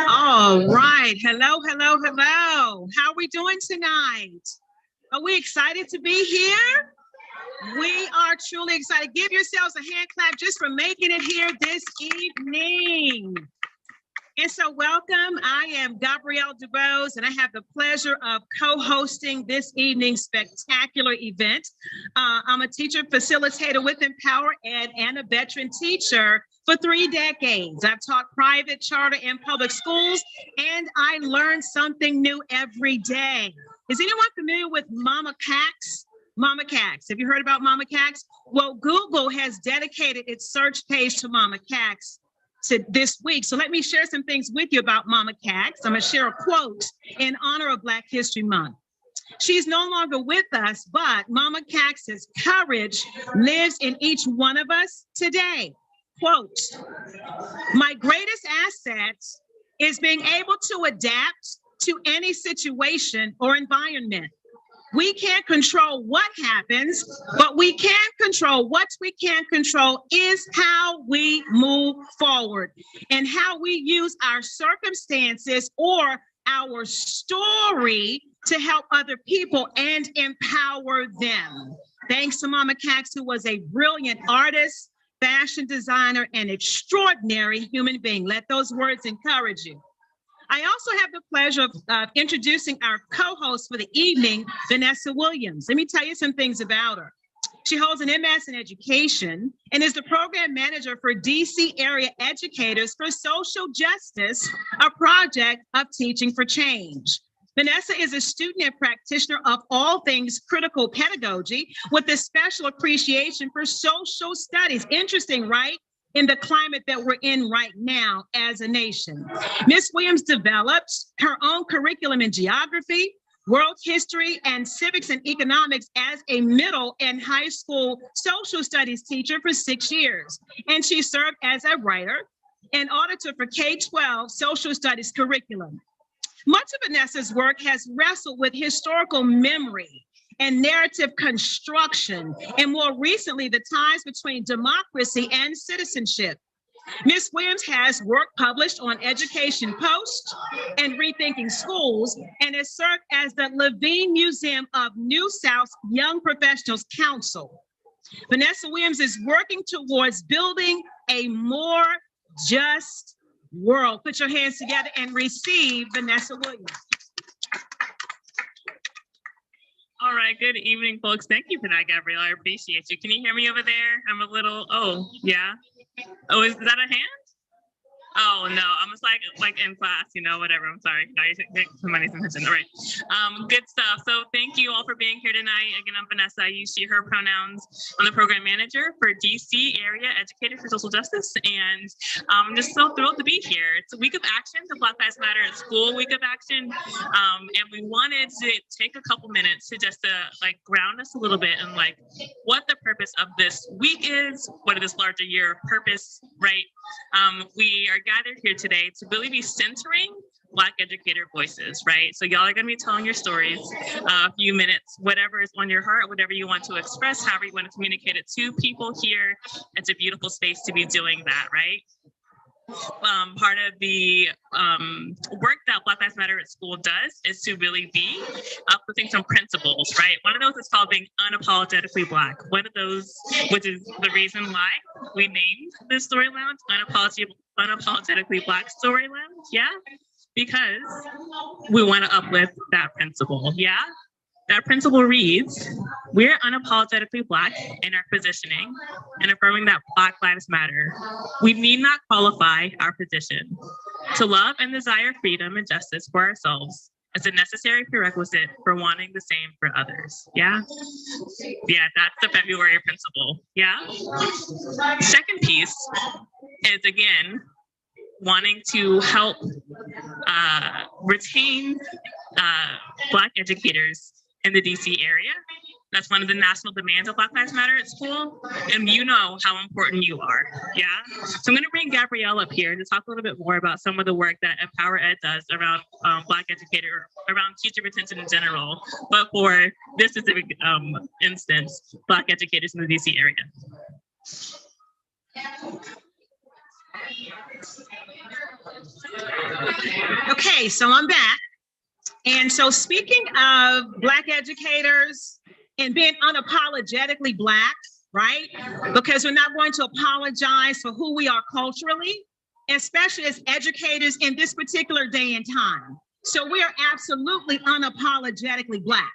All right. Hello, hello, hello. How are we doing tonight? Are we excited to be here? We are truly excited. Give yourselves a hand clap just for making it here this evening. And so welcome. I am Gabrielle DuBose, and I have the pleasure of co-hosting this evening's spectacular event. I'm a teacher facilitator with Empower Ed and a veteran teacher for 3 decades. I've taught private, charter, and public schools, and I learn something new every day. Is anyone familiar with Mama Cax? Mama Cax. Have you heard about Mama Cax? Well, Google has dedicated its search page to Mama Cax to this week. So let me share some things with you about Mama Cax. I'm gonna share a quote in honor of Black History Month. She's no longer with us, but Mama Cax's courage lives in each one of us today. Quote, "My greatest asset is being able to adapt to any situation or environment. We can't control what happens, but we can control what we can control is how we move forward and how we use our circumstances or our story to help other people and empower them." Thanks to Mama Cax, who was a brilliant artist, fashion designer, and extraordinary human being. Let those words encourage you. I also have the pleasure of introducing our co-host for the evening, Vanessa Williams. Let me tell you some things about her. She holds an MS in education and is the program manager for DC area educators for social justice, a project of teaching for change. Vanessa is a student and practitioner of all things critical pedagogy with a special appreciation for social studies. Interesting, right? In the climate that we're in right now as a nation. Ms. Williams developed her own curriculum in geography, world history, and civics and economics as a middle and high school social studies teacher for 6 years. And she served as a writer and auditor for K-12 social studies curriculum. Much of Vanessa's work has wrestled with historical memory and narrative construction, and more recently, the ties between democracy and citizenship. Ms. Williams has work published on Education Post and Rethinking Schools, and has served as the Levine Museum of New South's Young Professionals Council. Vanessa Williams is working towards building a more just world. Put your hands together and receive Vanessa Williams. All right, good evening, folks. Thank you for that, Gabrielle. I appreciate you. Can you hear me over there? I'm a little, oh, yeah. Oh, is that a hand? Oh, no, I'm just like in class, you know, whatever. I'm sorry. No, you take somebody's attention. All right. Good stuff. So thank you all for being here tonight. Again, I'm Vanessa. I use she, her pronouns. I'm the program manager for DC area Educator for Social Justice. And I'm just so thrilled to be here. It's a week of action, the Black Lives Matter at School week of action. And we wanted to take a couple minutes to just like ground us a little bit and like what the purpose of this week is, what is this larger year of purpose, right? We are gathered here today to really be centering Black educator voices, right? So y'all are gonna be telling your stories, a few minutes, whatever is on your heart, whatever you want to express, however you want to communicate it to people here. It's a beautiful space to be doing that, right? Part of the work that Black Lives Matter at School does is to really be uplifting some principles, right? One of those is called being unapologetically Black. One of those, which is the reason why we named this story lounge Unapologetically Black Story Lounge, yeah? Because we want to uplift that principle, yeah? That principle reads, we're unapologetically Black in our positioning and affirming that Black lives matter. We need not qualify our position. To love and desire freedom and justice for ourselves is a necessary prerequisite for wanting the same for others, yeah? Yeah, that's the February principle, yeah? Second piece is, again, wanting to help retain Black educators in the DC area. That's one of the national demands of Black Lives Matter at School. And you know how important you are, yeah? So I'm gonna bring Gabrielle up here to talk a little bit more about some of the work that Empower Ed does around Black educator, around teacher retention in general, but for this specific instance, Black educators in the DC area. Okay, so I'm back. And so speaking of Black educators and being unapologetically Black, right? Because we're not going to apologize for who we are culturally, especially as educators in this particular day and time. So we are absolutely unapologetically Black.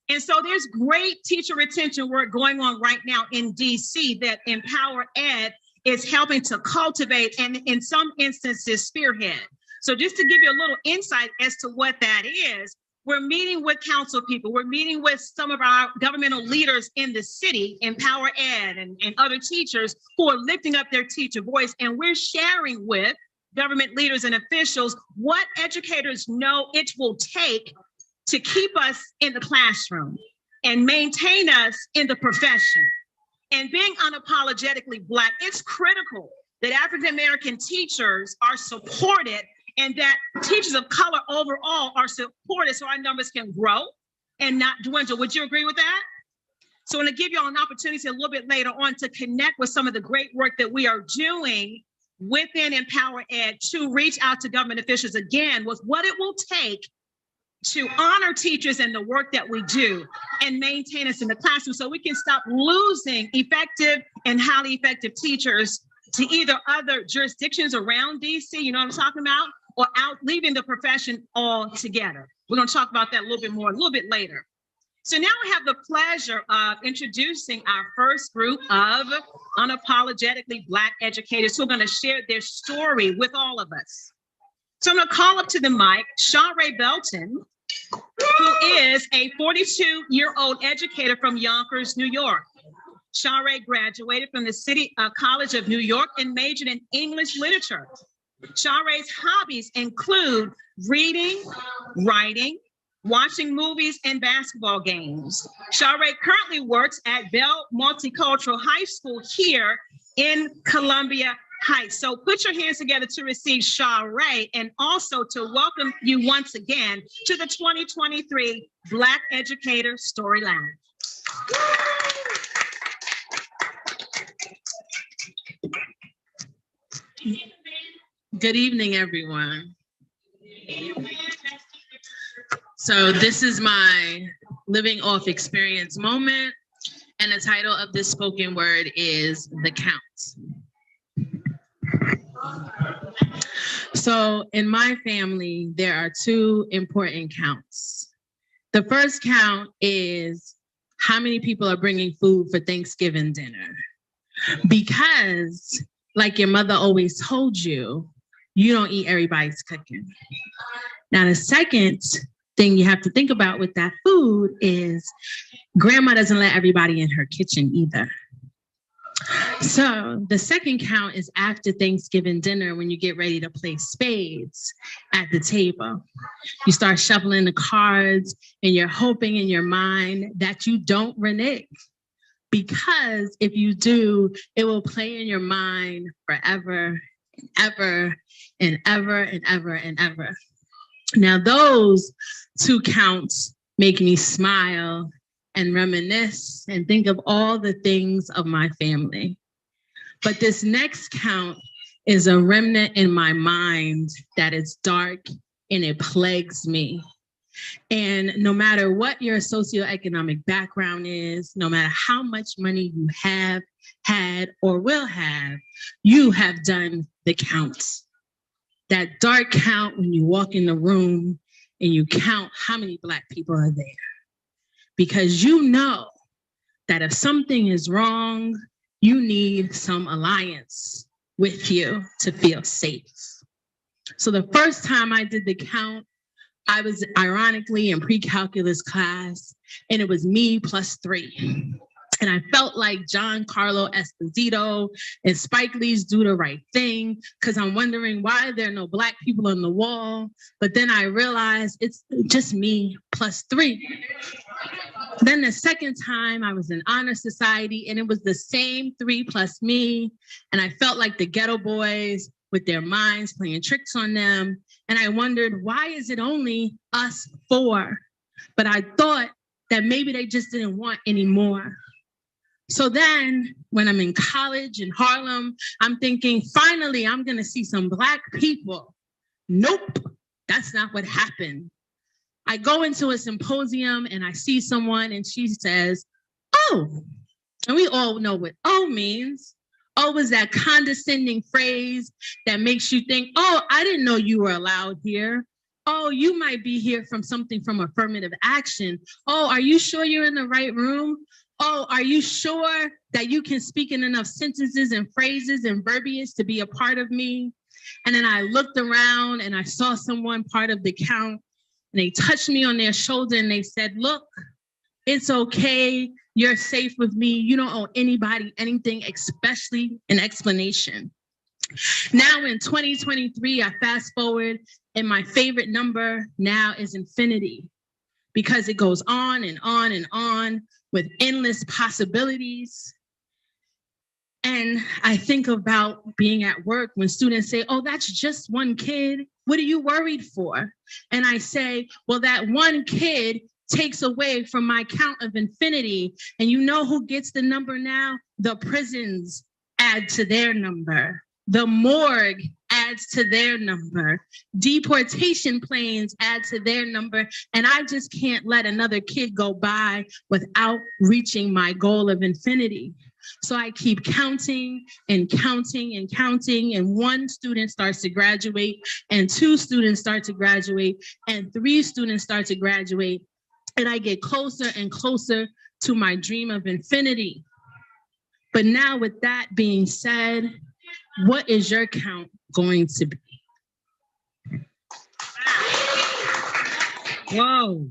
And so there's great teacher retention work going on right now in DC that Empower Ed is helping to cultivate and in some instances spearhead. So just to give you a little insight as to what that is, we're meeting with council people, we're meeting with some of our governmental leaders in the city, Empower Ed and other teachers who are lifting up their teacher voice, and we're sharing with government leaders and officials what educators know it will take to keep us in the classroom and maintain us in the profession. And being unapologetically Black, it's critical that African-American teachers are supported and that teachers of color overall are supported so our numbers can grow and not dwindle. Would you agree with that? So I'm gonna give you all an opportunity a little bit later on to connect with some of the great work that we are doing within Empower Ed to reach out to government officials again with what it will take to honor teachers and the work that we do and maintain us in the classroom so we can stop losing effective and highly effective teachers to either other jurisdictions around DC, you know what I'm talking about, or out leaving the profession altogether. We're going to talk about that a little bit more a little bit later. So now I have the pleasure of introducing our first group of unapologetically Black educators who are going to share their story with all of us. So I'm going to call up to the mic Shaw-Ray Belton, who is a 42-year-old educator from Yonkers, New York. Shaw-Ray graduated from the City College of New York and majored in English literature. Shaw-Ray's hobbies include reading, writing, watching movies, and basketball games. Shaw-Ray currently works at Bell Multicultural High School here in Columbia Heights. So put your hands together to receive Shaw-Ray and also to welcome you once again to the 2023 Black Educator Storyline. Good evening, everyone. So this is my living off experience moment, and the title of this spoken word is The Count. So in my family, there are two important counts. The first count is how many people are bringing food for Thanksgiving dinner. Because like your mother always told you, you don't eat everybody's cooking. Now, the second thing you have to think about with that food is grandma doesn't let everybody in her kitchen either. So the second count is after Thanksgiving dinner when you get ready to play spades at the table. You start shuffling the cards and you're hoping in your mind that you don't renege. Because if you do, it will play in your mind forever and ever and ever and ever and ever. Now, those two counts make me smile and reminisce and think of all the things of my family. But this next count is a remnant in my mind that is dark and it plagues me. And no matter what your socioeconomic background is, no matter how much money you have, had, or will have, you have done the counts. That dark count when you walk in the room and you count how many Black people are there. Because you know that if something is wrong, you need some alliance with you to feel safe. So the first time I did the count, I was ironically in pre-calculus class, and it was me plus 3. And I felt like Giancarlo Esposito and Spike Lee's Do the Right Thing, because I'm wondering why there are no Black people on the wall. But then I realized it's just me plus 3. Then the second time I was in honor society, and it was the same 3 plus me. And I felt like the ghetto boys with their minds playing tricks on them. And I wondered, why is it only us 4? But I thought that maybe they just didn't want any more. So then when I'm in college in Harlem, I'm thinking, finally, I'm going to see some Black people. Nope, that's not what happened. I go into a symposium and I see someone and she says, oh, and we all know what oh means. Oh is that condescending phrase that makes you think, oh, I didn't know you were allowed here. Oh, you might be here from something from affirmative action. Oh, are you sure you're in the right room? Oh, are you sure that you can speak in enough sentences and phrases and verbiage to be a part of me? And then I looked around and I saw someone part of the count and they touched me on their shoulder and they said, look, it's okay. You're safe with me. You don't owe anybody anything, especially an explanation. Now in 2023, I fast forward and my favorite number now is infinity because it goes on and on and on with endless possibilities. And I think about being at work when students say, oh, that's just one kid. What are you worried for? And I say, well, that one kid takes away from my count of infinity. And you know who gets the number now? The prisons add to their number. The morgue adds to their number. Deportation planes add to their number. And I just can't let another kid go by without reaching my goal of infinity. So I keep counting and counting and counting, and one student starts to graduate, and two students start to graduate, and three students start to graduate, and I get closer and closer to my dream of infinity. But now with that being said, what is your count going to be? Whoa,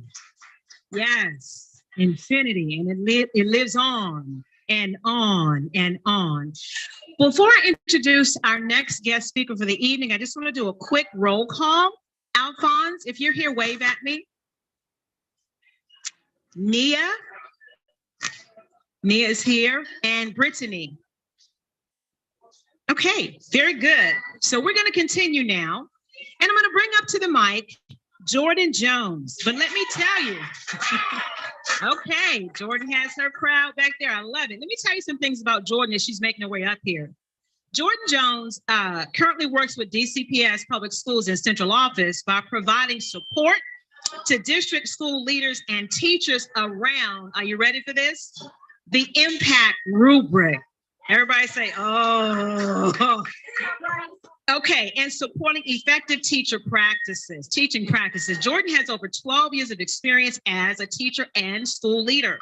yes, infinity, and it lives on and on and on. Before I introduce our next guest speaker for the evening, I just want to do a quick roll call. Alphonse, if you're here, wave at me. Nia is here, and Brittany. Okay, very good. So we're going to continue now, and I'm going to bring up to the mic Jordan Jones. But let me tell you, okay, Jordan has her crowd back there. I love it. Let me tell you some things about Jordan as she's making her way up here. Jordan Jones currently works with DCPS Public Schools in Central Office by providing support to district school leaders and teachers around, are you ready for this? The impact rubric. Everybody say, oh. Okay, and supporting effective teaching practices. Jordan has over 12 years of experience as a teacher and school leader.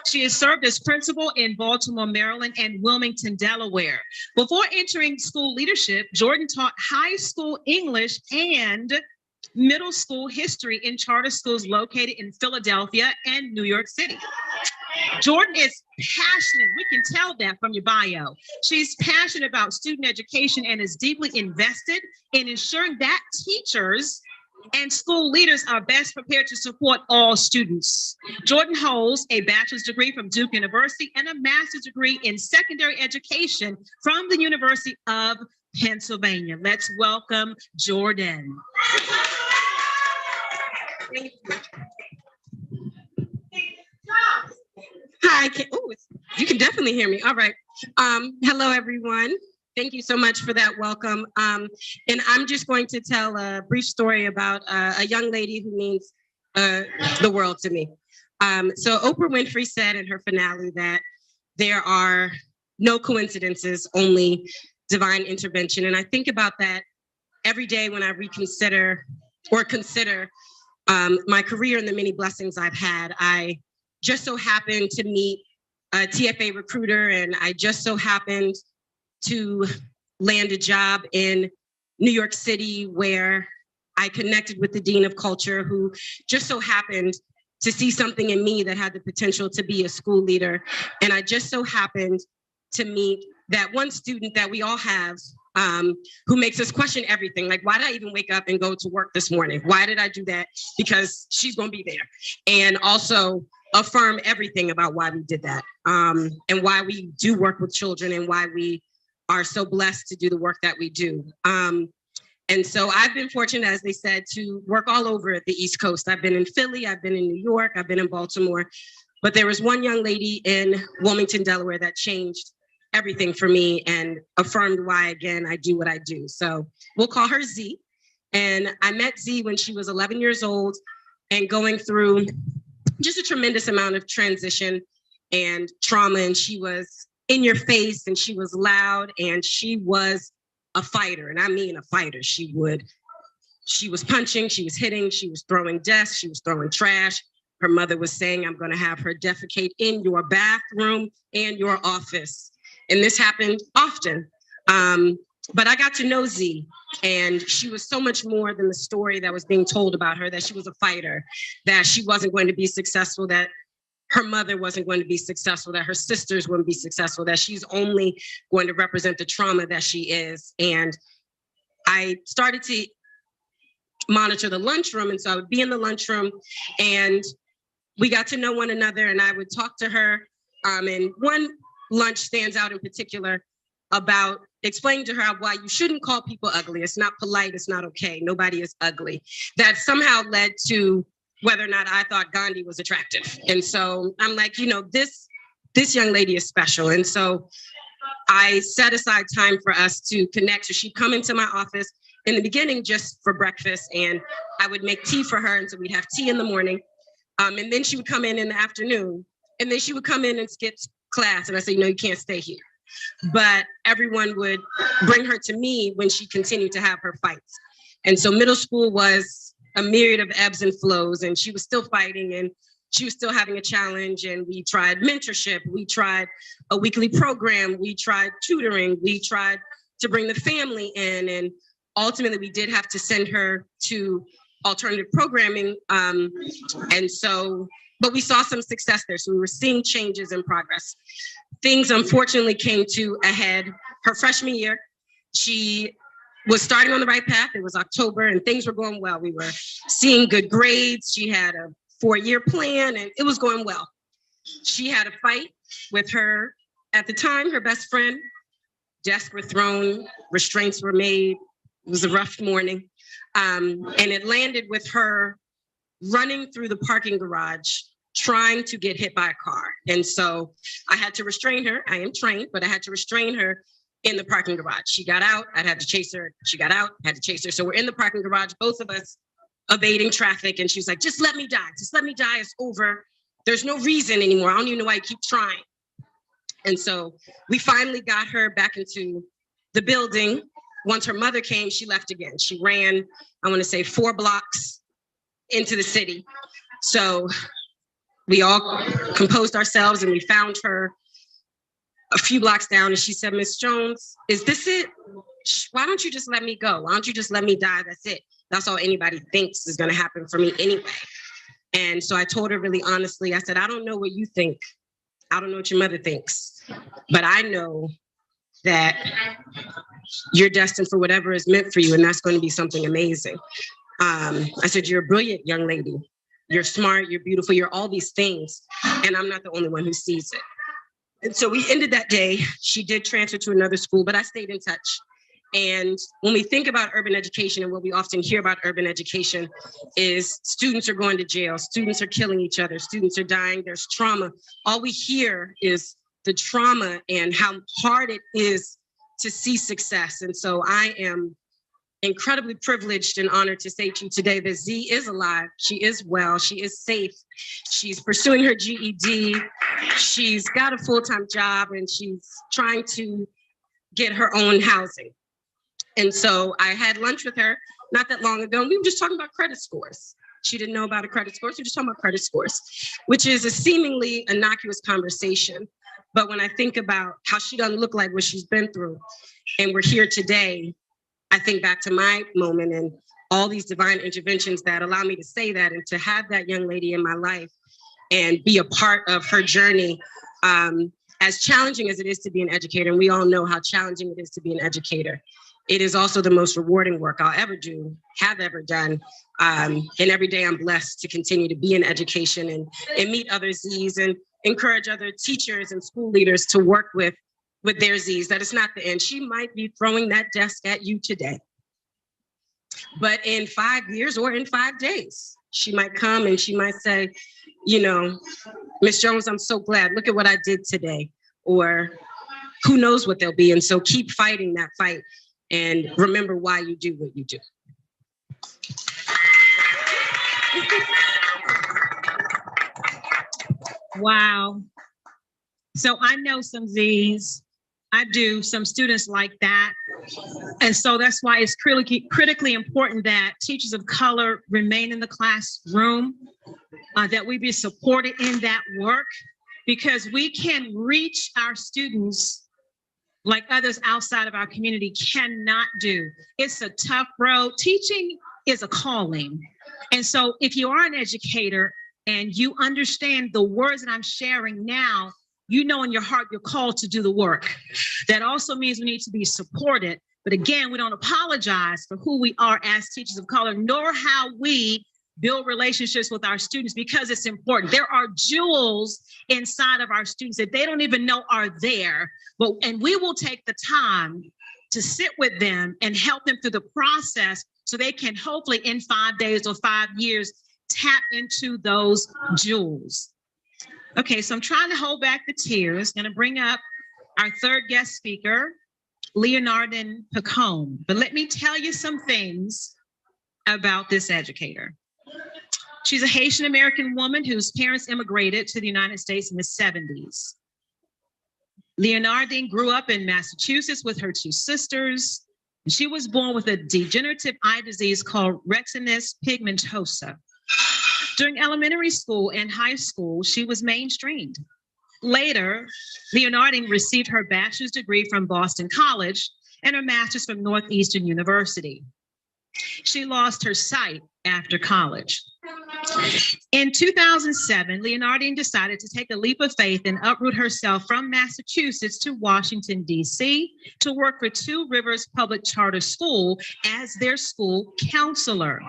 She has served as principal in Baltimore, Maryland, and Wilmington, Delaware. Before entering school leadership, Jordan taught high school English and middle school history in charter schools located in Philadelphia and New York City. Jordan is passionate. We can tell that from your bio. She's passionate about student education and is deeply invested in ensuring that teachers and school leaders are best prepared to support all students. Jordan holds a bachelor's degree from Duke University and a master's degree in secondary education from the University of Pennsylvania. Let's welcome Jordan. Thank you. Hi, you can definitely hear me. All right. Hello, everyone. Thank you so much for that welcome. And I'm just going to tell a brief story about a young lady who means the world to me. So Oprah Winfrey said in her finale that there are no coincidences, only divine intervention. And I think about that every day when I reconsider or consider my career and the many blessings I've had. I just so happened to meet a TFA recruiter, and I just so happened to land a job in New York City where I connected with the Dean of Culture, who just so happened to see something in me that had the potential to be a school leader. And I just so happened to meet that one student that we all have who makes us question everything. Like, why did I even wake up and go to work this morning? Why did I do that? Because she's gonna be there. And also affirm everything about why we did that, and why we do work with children and why we are so blessed to do the work that we do. And so I've been fortunate, as they said, to work all over the East Coast. I've been in Philly, I've been in New York, I've been in Baltimore. But there was one young lady in Wilmington, Delaware that changed everything for me and affirmed why, again, I do what I do. So we'll call her Z. And I met Z when she was 11 years old and going through just a tremendous amount of transition and trauma. And she was in your face and she was loud and she was a fighter. And I mean a fighter. She was punching, she was hitting, she was throwing desks, she was throwing trash. Her mother was saying, I'm going to have her defecate in your bathroom and your office. And this happened often. But I got to know Z, and she was so much more than the story that was being told about her, that she was a fighter, that she wasn't going to be successful, that her mother wasn't going to be successful, that her sisters wouldn't be successful, that she's only going to represent the trauma that she is. And I started to monitor the lunchroom. And so I would be in the lunchroom and we got to know one another and I would talk to her. And one lunch stands out in particular about explaining to her why you shouldn't call people ugly. It's not polite, it's not okay. Nobody is ugly. That somehow led to whether or not I thought Gandhi was attractive. And so I'm like, this young lady is special. And so I set aside time for us to connect. So she'd come into my office in the beginning just for breakfast, and I would make tea for her. And so we'd have tea in the morning. And then she would come in the afternoon, and then she would come in and skip class. And I said, you can't stay here. But everyone would bring her to me when she continued to have her fights. And so middle school was a myriad of ebbs and flows, and she was still fighting and she was still having a challenge. And we tried mentorship, we tried a weekly program, we tried tutoring, we tried to bring the family in. And ultimately we did have to send her to alternative programming. But we saw some success there. So we were seeing changes in progress. Things unfortunately came to a head her freshman year. She was starting on the right path. It was October and things were going well. We were seeing good grades. She had a 4-year plan and it was going well. She had a fight with her, at the time, her best friend. Desks were thrown, restraints were made. It was a rough morning. And it landed with her running through the parking garage, trying to get hit by a car. And so I had to restrain her. I am trained, but I had to restrain her in the parking garage. She got out, I had to chase her. She got out, I had to chase her. So we're in the parking garage, both of us evading traffic. And she's like, just let me die. Just let me die. It's over. There's no reason anymore. I don't even know why you keep trying. And so we finally got her back into the building. Once her mother came, she left again. She ran, I want to say 4 blocks into the city. So we all composed ourselves and we found her a few blocks down. And she said, Miss Jones, is this it? Why don't you just let me go? Why don't you just let me die? That's it. That's all anybody thinks is going to happen for me anyway. And so I told her really honestly, I said, I don't know what you think. I don't know what your mother thinks, but I know that you're destined for whatever is meant for you. And that's going to be something amazing. I said, you're a brilliant young lady. You're smart, you're beautiful, you're all these things. And I'm not the only one who sees it. And so we ended that day. She did transfer to another school, but I stayed in touch. And when we think about urban education, and what we often hear about urban education is students are going to jail, students are killing each other, students are dying, there's trauma. All we hear is the trauma and how hard it is to see success. And so I am incredibly privileged and honored to say to you today that Z is alive. She is well. She is safe. She's pursuing her GED. She's got a full-time job and she's trying to get her own housing. And so I had lunch with her not that long ago, and we were just talking about credit scores. She didn't know about a credit score, so we were just talking about credit scores, which is a seemingly innocuous conversation. But when I think about how she doesn't look like what she's been through, and we're here today, I think back to my moment and all these divine interventions that allow me to say that and to have that young lady in my life and be a part of her journey. As challenging as it is to be an educator, and we all know how challenging it is to be an educator, it is also the most rewarding work I'll ever do, have ever done. And every day I'm blessed to continue to be in education and meet other Z's and encourage other teachers and school leaders to work with their Z's, that it's not the end. She might be throwing that desk at you today, but in 5 years or in 5 days, she might come and she might say, you know, Miss Jones, I'm so glad. Look at what I did today. Or who knows what they'll be. And so keep fighting that fight and remember why you do what you do. Wow. So I know some Z's. I do, some students like that. And so that's why it's critically important that teachers of color remain in the classroom, that we be supported in that work, because we can reach our students like others outside of our community cannot do. It's a tough road. Teaching is a calling. And so if you are an educator and you understand the words that I'm sharing now, you know in your heart you're called to do the work. That also means we need to be supported. But again, we don't apologize for who we are as teachers of color, nor how we build relationships with our students, because it's important. There are jewels inside of our students that they don't even know are there. And we will take the time to sit with them and help them through the process so they can hopefully in 5 days or 5 years tap into those jewels. Okay, so I'm trying to hold back the tears. Going to bring up our third guest speaker, Leonardine Pacome. But let me tell you some things about this educator. She's a Haitian American woman whose parents immigrated to the United States in the 70s. Leonardine grew up in Massachusetts with her 2 sisters. She was born with a degenerative eye disease called retinitis pigmentosa. During elementary school and high school, she was mainstreamed. Later, Leonardine received her bachelor's degree from Boston College and her master's from Northeastern University. She lost her sight after college. In 2007, Leonardine decided to take a leap of faith and uproot herself from Massachusetts to Washington, D.C. to work for Two Rivers Public Charter School as their school counselor.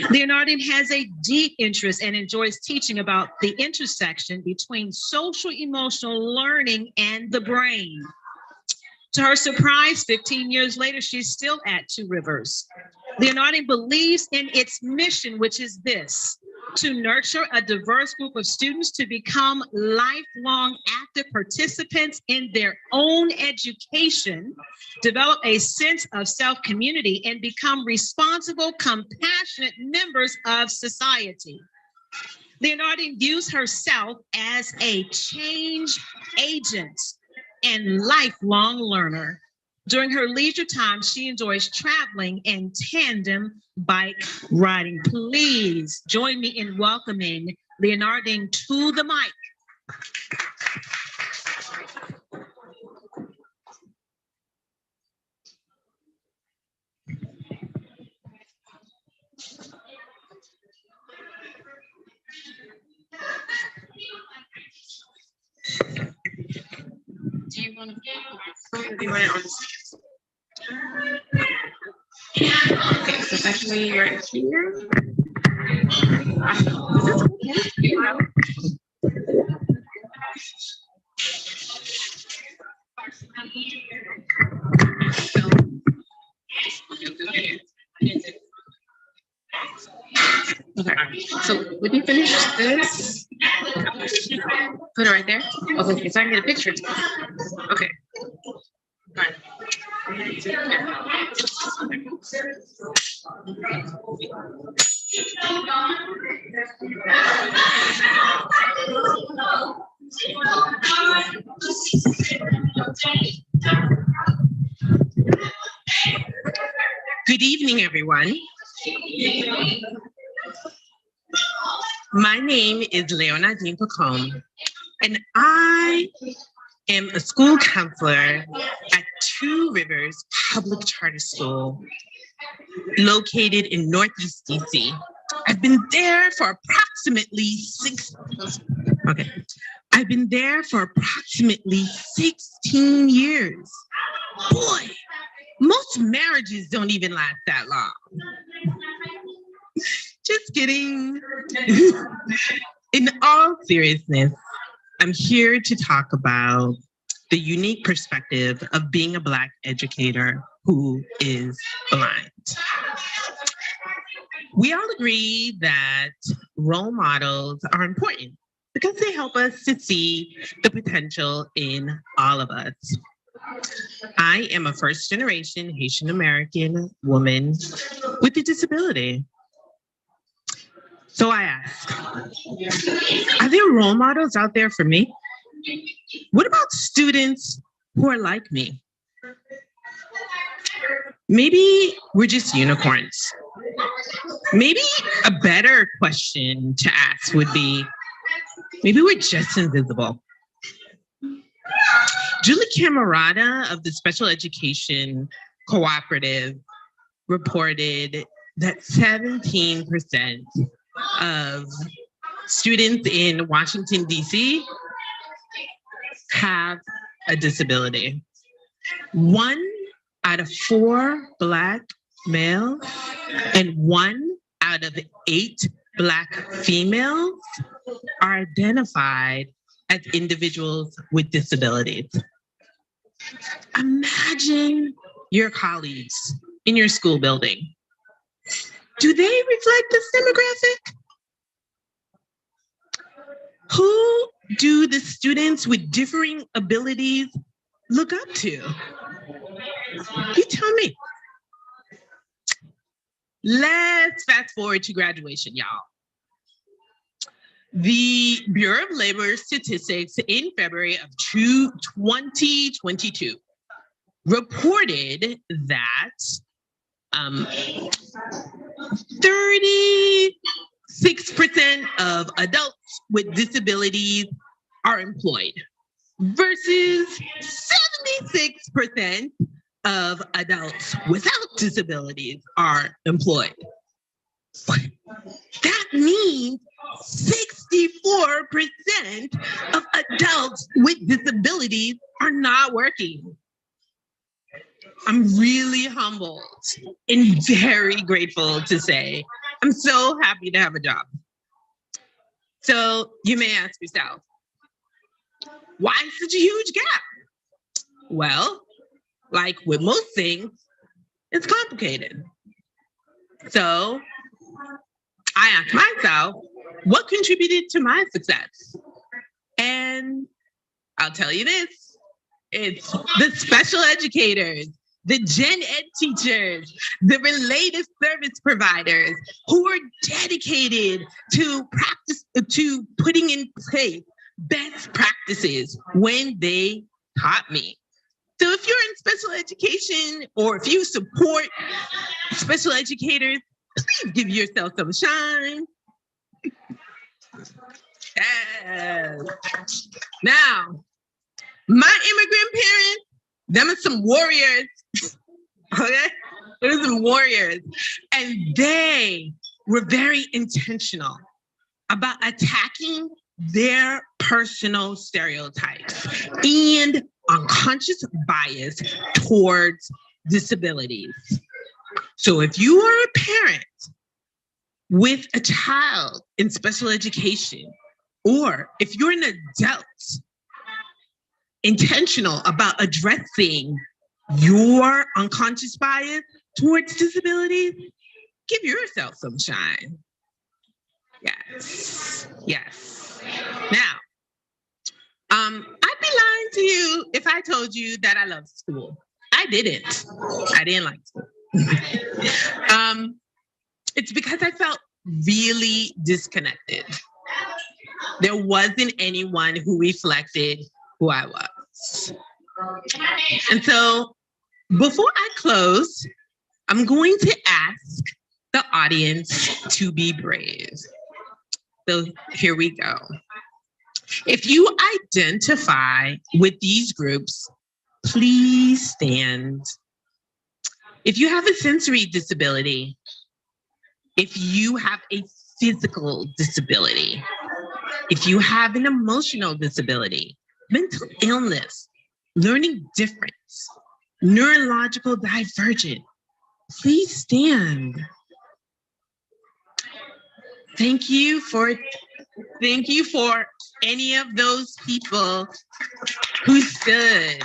Leonardine has a deep interest and enjoys teaching about the intersection between social emotional learning and the brain. To her surprise, 15 years later, she's still at Two Rivers. Leonardine believes in its mission, which is this: to nurture a diverse group of students to become lifelong active participants in their own education, develop a sense of self-community, and become responsible, compassionate members of society. Leonardine views herself as a change agent and lifelong learner. During her leisure time, she enjoys traveling and tandem bike riding. Please join me in welcoming Leonardine to the mic. Do you want to do it on? Okay, so it's actually right here. Okay, so when you finish this, put it right there. Okay, so I can get a picture. Okay. All right. Good evening, everyone. My name is Leonardine Pacome, and I am a school counselor at Two Rivers Public Charter School, located in Northeast DC. I've been there for approximately 16 years. Boy, most marriages don't even last that long. Just kidding. In all seriousness, I'm here to talk about the unique perspective of being a Black educator who is blind. We all agree that role models are important because they help us to see the potential in all of us. I am a first generation Haitian American woman with a disability. So I ask, are there role models out there for me? What about students who are like me? Maybe we're just unicorns. Maybe a better question to ask would be, maybe we're just invisible. Julie Camerata of the Special Education Cooperative reported that 17% of students in Washington, D.C. have a disability. 1 out of 4 Black males and 1 out of 8 Black females are identified as individuals with disabilities. Imagine your colleagues in your school building. Do they reflect this demographic? Who do the students with differing abilities look up to? You tell me. Let's fast forward to graduation, y'all. The Bureau of Labor Statistics in February of 2022 reported that 36% of adults with disabilities are employed versus 76% of adults without disabilities are employed. That means 64% of adults with disabilities are not working. I'm really humbled and very grateful to say I'm so happy to have a job. So you may ask yourself, why such a huge gap? Well, like with most things, it's complicated. So I asked myself, what contributed to my success? And I'll tell you this, it's the special educators, the gen ed teachers, the related service providers who are dedicated to putting in place best practices when they taught me. So if you're in special education or if you support special educators, please give yourself some shine. Yes. Now, my immigrant parents, them are some warriors. Okay? They're some warriors. And they were very intentional about attacking their personal stereotypes and unconscious bias towards disabilities. So if you are a parent with a child in special education, or if you're an adult intentional about addressing your unconscious bias towards disabilities, give yourself some shine. Yes, yes. Now, I'd be lying to you if I told you that I love school. I didn't. I didn't like school. It's because I felt really disconnected. There wasn't anyone who reflected who I was. And so before I close, I'm going to ask the audience to be brave. So here we go. If you identify with these groups, please stand. If you have a sensory disability, if you have a physical disability, if you have an emotional disability, mental illness, learning difference, neurological divergent, please stand. Thank you for any of those people who stood.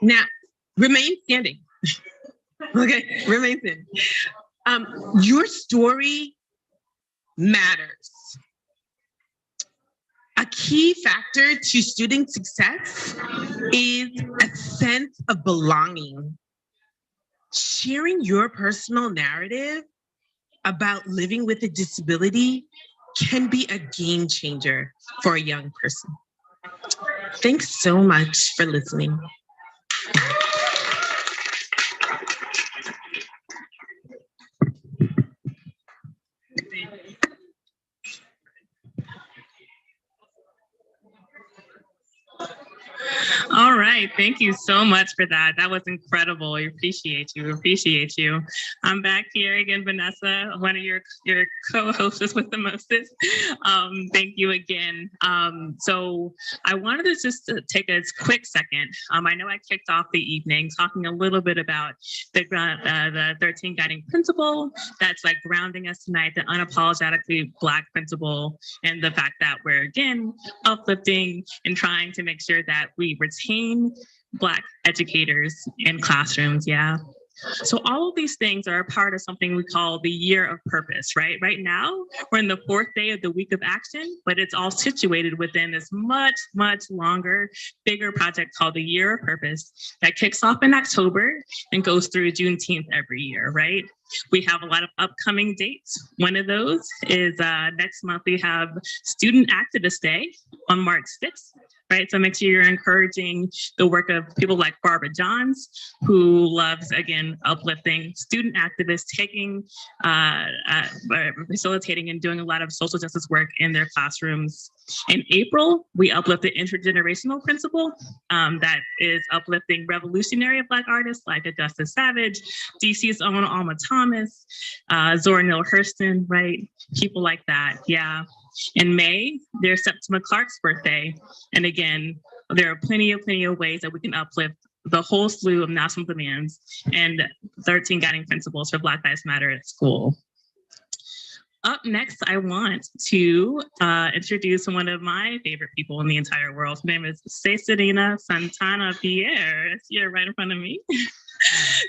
Now, remain standing. Okay, remains in. Your story matters. A key factor to student success is a sense of belonging. Sharing your personal narrative about living with a disability can be a game changer for a young person. Thanks so much for listening. All right, thank you so much for that. That was incredible. I appreciate you. Appreciate you. I'm back here again, Vanessa, one of your co-hosts with the mostest. Thank you again. So I wanted to just take a quick second. I know I kicked off the evening talking a little bit about the 13 guiding principle that's like grounding us tonight, the unapologetically Black principle, and the fact that we're again uplifting and trying to make sure that we retain Black educators in classrooms. Yeah. So all of these things are a part of something we call the year of purpose, right? Right now, we're in the 4th day of the week of action, but it's all situated within this much, much longer, bigger project called the year of purpose that kicks off in October and goes through Juneteenth every year, right? We have a lot of upcoming dates. One of those is next month we have Student Activist Day on March 6th. Right, so make sure you're encouraging the work of people like Barbara Johns, who loves, again, uplifting student activists, taking, facilitating and doing a lot of social justice work in their classrooms. In April, we uplift the intergenerational principle that is uplifting revolutionary Black artists like Augustus Savage, DC's own Alma Thomas, Zora Neale Hurston, right? People like that, yeah. In May, there's Septima Clark's birthday. And again, there are plenty of ways that we can uplift the whole slew of national demands and 13 guiding principles for Black Lives Matter at school. Up next, I want to introduce one of my favorite people in the entire world. Her name is Cesarina Santana Pierre. It's here right in front of me.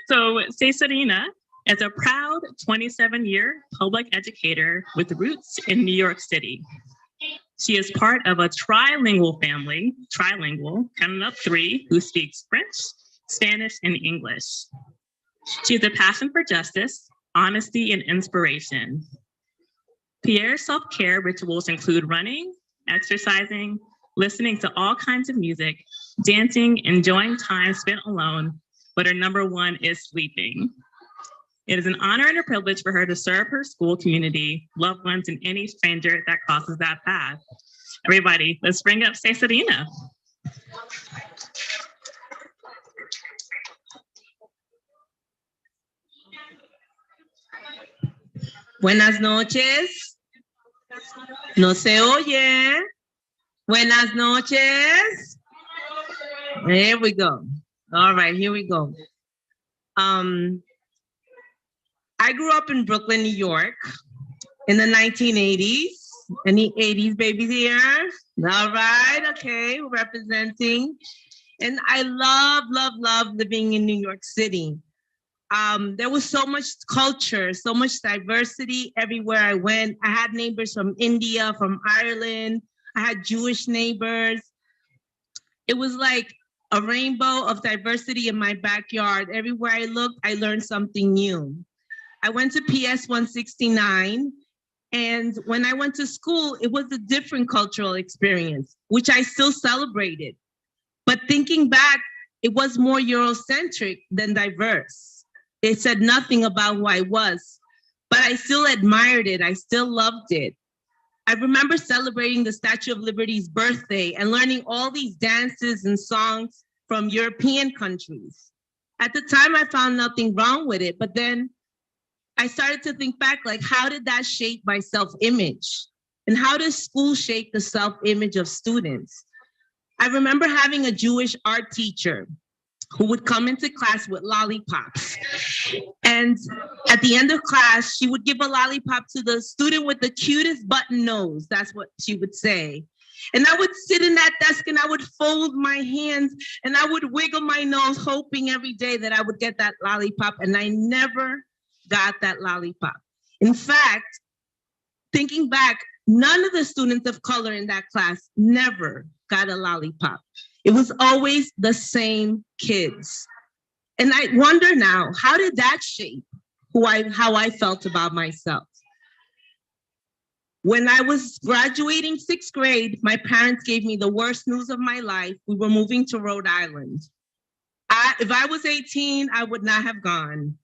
So Cesarina is a proud 27-year public educator with roots in New York City. She is part of a trilingual family, counting up 3, who speaks French, Spanish, and English. She has a passion for justice, honesty, and inspiration. Pierre's self-care rituals include running, exercising, listening to all kinds of music, dancing, enjoying time spent alone, but her number one is sleeping. It is an honor and a privilege for her to serve her school community, loved ones, and any stranger that crosses that path. Everybody, let's bring up Cesarina. Buenas noches. No se oye. Buenas noches. There we go. All right, here we go. I grew up in Brooklyn, New York in the 1980s. Any 80s babies here? All right, okay, representing. And I love living in New York City. There was so much culture, so much diversity everywhere I went. I had neighbors from India, from Ireland. I had Jewish neighbors. It was like a rainbow of diversity in my backyard. Everywhere I looked, I learned something new. I went to PS 169, and when I went to school, it was a different cultural experience, which I still celebrated. But thinking back, it was more Eurocentric than diverse. It said nothing about who I was, but I still admired it. I still loved it. I remember celebrating the Statue of Liberty's birthday and learning all these dances and songs from European countries. At the time, I found nothing wrong with it, but then I started to think back, like, how did that shape my self-image? And how does school shape the self-image of students? I remember having a Jewish art teacher who would come into class with lollipops. And at the end of class, she would give a lollipop to the student with the cutest button nose. That's what she would say. And I would sit in that desk and I would fold my hands and I would wiggle my nose, hoping every day that I would get that lollipop. And I never got that lollipop. In fact, thinking back, none of the students of color in that class never got a lollipop. It was always the same kids. And I wonder now, how did that shape how I felt about myself? When I was graduating 6th grade, my parents gave me the worst news of my life. We were moving to Rhode Island. If I was 18, I would not have gone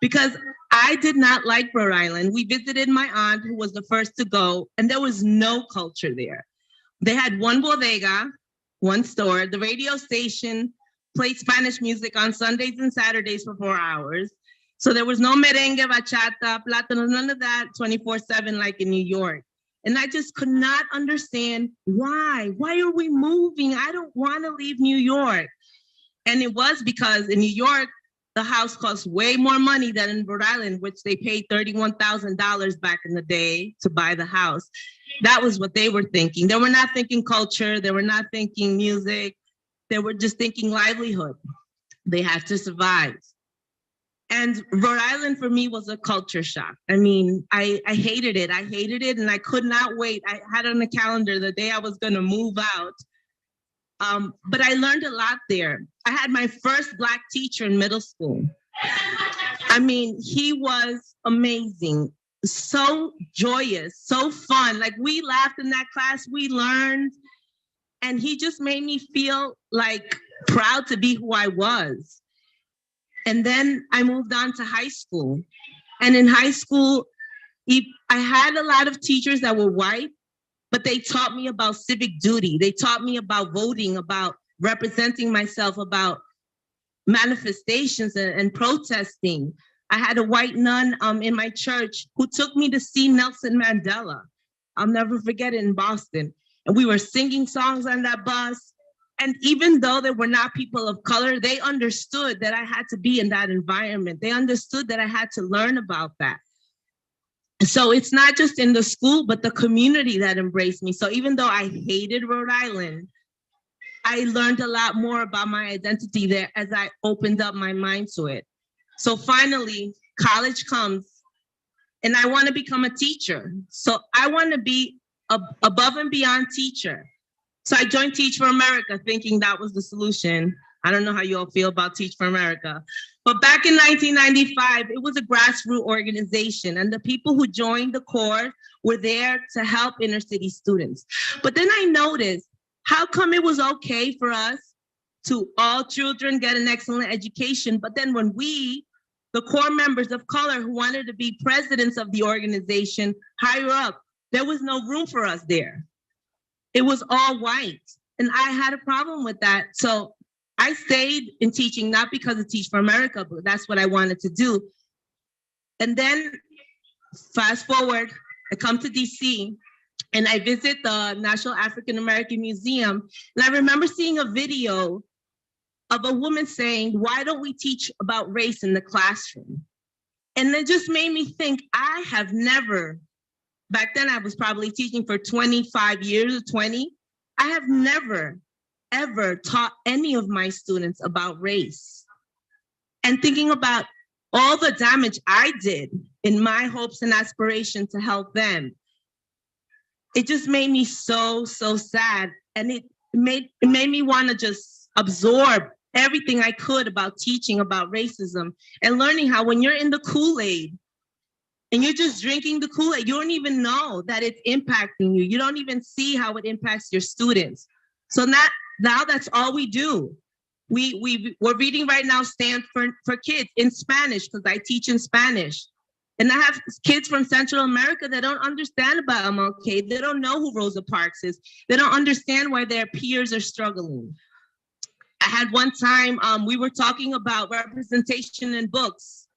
because I did not like Rhode Island. We visited my aunt who was the first to go, and there was no culture there. They had one bodega, one store. The radio station played Spanish music on Sundays and Saturdays for 4 hours. So there was no merengue, bachata, plátano, none of that 24/7 like in New York. And I just could not understand why. Why are we moving? I don't want to leave New York. And it was because in New York, the house cost way more money than in Rhode Island, which they paid $31,000 back in the day to buy the house. That was what they were thinking. They were not thinking culture. They were not thinking music. They were just thinking livelihood. They had to survive. And Rhode Island for me was a culture shock. I mean, I hated it. I hated it and I could not wait. I had on the calendar the day I was gonna move out. But I learned a lot there. I had my first Black teacher in middle school. I mean, he was amazing, so joyous, so fun. Like we laughed in that class, we learned, and he just made me feel like proud to be who I was. And then I moved on to high school. And in high school, I had a lot of teachers that were white, but they taught me about civic duty. They taught me about voting, about representing myself, about manifestations and protesting. I had a white nun in my church who took me to see Nelson Mandela. I'll never forget it in Boston. And we were singing songs on that bus. And even though they were not people of color, they understood that I had to be in that environment. They understood that I had to learn about that. So it's not just in the school, but the community that embraced me. So even though I hated Rhode Island, I learned a lot more about my identity there as I opened up my mind to it. So finally, college comes and I want to become a teacher. So I want to be above and beyond teacher. So I joined Teach for America thinking that was the solution. I don't know how you all feel about Teach for America. But back in 1995, it was a grassroots organization and the people who joined the core were there to help inner city students. But then I noticed, how come it was okay for us to all children get an excellent education, but then when we, the core members of color who wanted to be presidents of the organization higher up, there was no room for us there. It was all white. And I had a problem with that. So I stayed in teaching, not because of Teach for America, but that's what I wanted to do. And then fast forward, I come to DC and I visit the National African American Museum. And I remember seeing a video of a woman saying, why don't we teach about race in the classroom? And it just made me think, I have never, back then I was probably teaching for 25 years or 20. I have never, ever taught any of my students about race. And thinking about all the damage I did in my hopes and aspirations to help them, it just made me so sad. And it made me want to just absorb everything I could about teaching about racism and learning how when you're in the Kool-Aid and you're just drinking the Kool-Aid, you don't even know that it's impacting you. You don't even see how it impacts your students. So now that's all we do. We're reading right now Stand for Kids in Spanish because I teach in Spanish. And I have kids from Central America that don't understand about MLK. They don't know who Rosa Parks is. They don't understand why their peers are struggling. I had one time, we were talking about representation in books.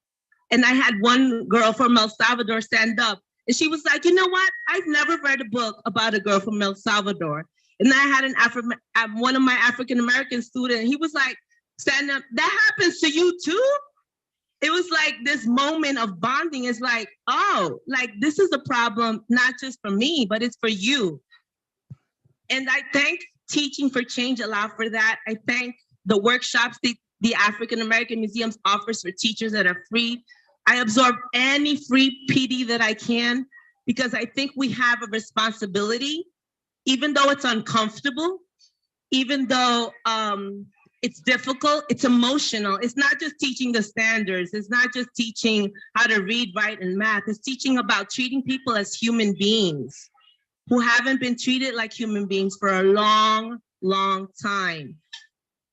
And I had one girl from El Salvador stand up. And she was like, you know what? I've never read a book about a girl from El Salvador. And I had one of my African-American students, he was like, stand up, that happens to you too? It was like this moment of bonding. It's like, oh, like this is a problem, not just for me, but it's for you. And I thank Teaching for Change Allow for that. I thank the workshops the African American Museums offers for teachers that are free. I absorb any free PD that I can because I think we have a responsibility, even though it's uncomfortable, even though it's difficult, it's emotional. It's not just teaching the standards. It's not just teaching how to read, write, and math. It's teaching about treating people as human beings who haven't been treated like human beings for a long, long time.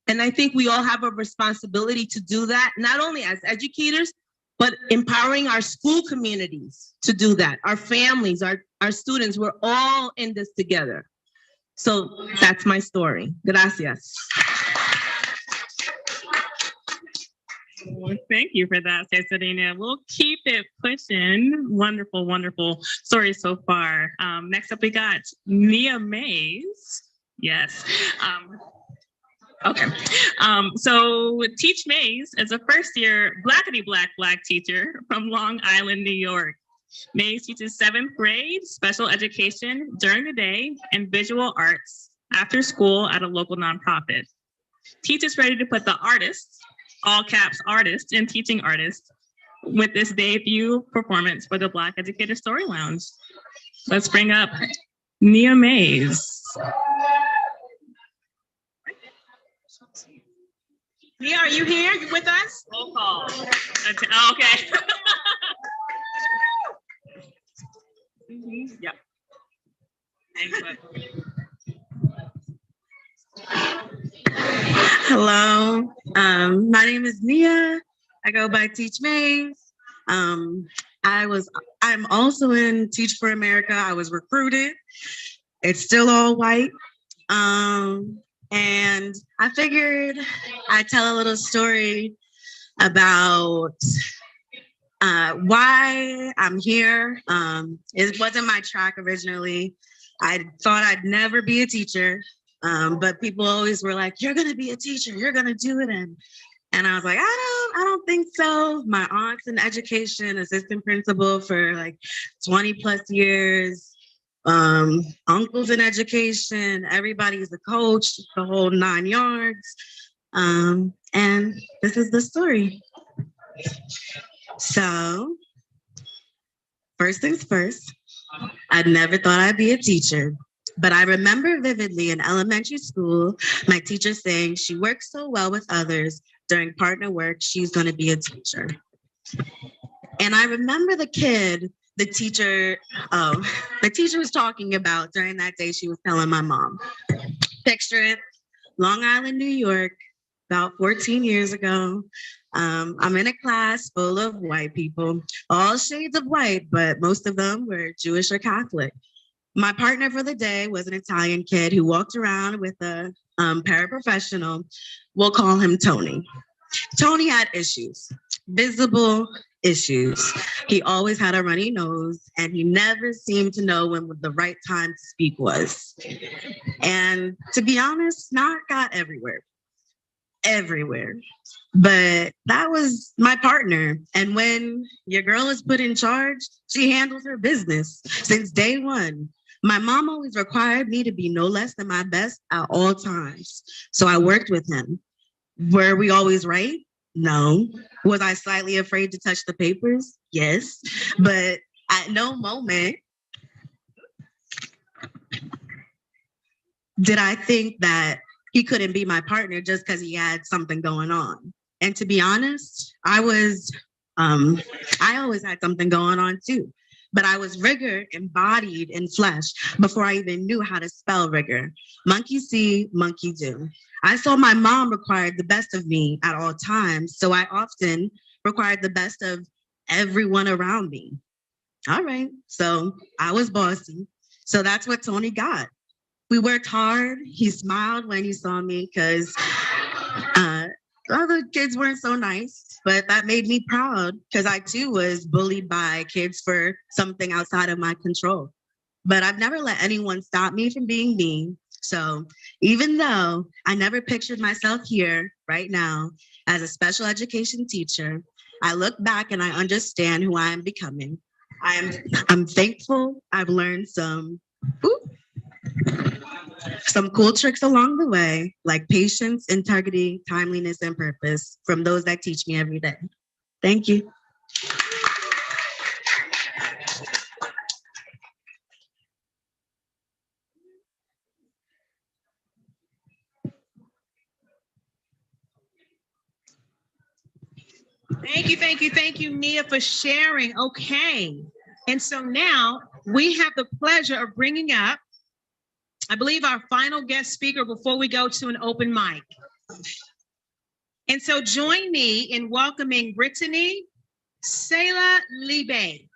And I think we all have a responsibility to do that, not only as educators, but empowering our school communities to do that. Our families, our students, we're all in this together. So that's my story. Gracias. Well, thank you for that, Cesarina. We'll keep it pushing. Wonderful, wonderful story so far. Next up, we got Nia Mays. Yes. Okay. So Teach Mays is a first-year black teacher from Long Island, New York. Mays teaches 7th grade special education during the day and visual arts after school at a local nonprofit. Teach is ready to put the artists, all caps artists and teaching artists, with this debut performance for the Black Educator Story Lounge. Let's bring up Nia Mays. Nia, are you here? You with us? Roll call. Okay. Yeah. Hello, my name is Nia. I go by Teach Mays. I'm also in Teach for America. I was recruited. It's still all white. And I figured I'd tell a little story about why I'm here. It wasn't my track originally. I thought I'd never be a teacher, but people always were like, "You're gonna be a teacher. You're gonna do it." And I was like, I don't think so. My aunt's in education, assistant principal for like 20 plus years. Uncles in education. Everybody's a coach. The whole 9 yards. And this is the story. So, first things first, I never thought I'd be a teacher, but I remember vividly in elementary school, my teacher saying she works so well with others during partner work, she's going to be a teacher. And I remember the teacher was talking about during that day, she was telling my mom. Picture it, Long Island, New York, about 14 years ago. I'm in a class full of white people, all shades of white, but most of them were Jewish or Catholic. My partner for the day was an Italian kid who walked around with a paraprofessional. We'll call him Tony. Tony had issues, visible issues. He always had a runny nose, and he never seemed to know when the right time to speak was. And to be honest, snot got everywhere. But that was my partner. And when your girl is put in charge, she handles her business since day one. My mom always required me to be no less than my best at all times. So I worked with him. Were we always right? No. Was I slightly afraid to touch the papers? Yes. But at no moment did I think that he couldn't be my partner just because he had something going on. And to be honest, I always had something going on too. But I was rigor embodied in flesh before I even knew how to spell rigor. Monkey see, monkey do. I saw my mom required the best of me at all times, so I often required the best of everyone around me. All right, so I was bossy. So that's what Tony got. We worked hard. He smiled when he saw me because other kids weren't so nice, but that made me proud because I too was bullied by kids for something outside of my control. But I've never let anyone stop me from being me. So even though I never pictured myself here right now as a special education teacher, I look back and I understand who I am becoming. I'm thankful I've learned some Some cool tricks along the way, like patience, integrity, timeliness, and purpose from those that teach me every day. Thank you. Thank you, Nia, for sharing. Okay. And so now we have the pleasure of bringing up, I believe, our final guest speaker before we go to an open mic. And so join me in welcoming Brittany Sela Libe.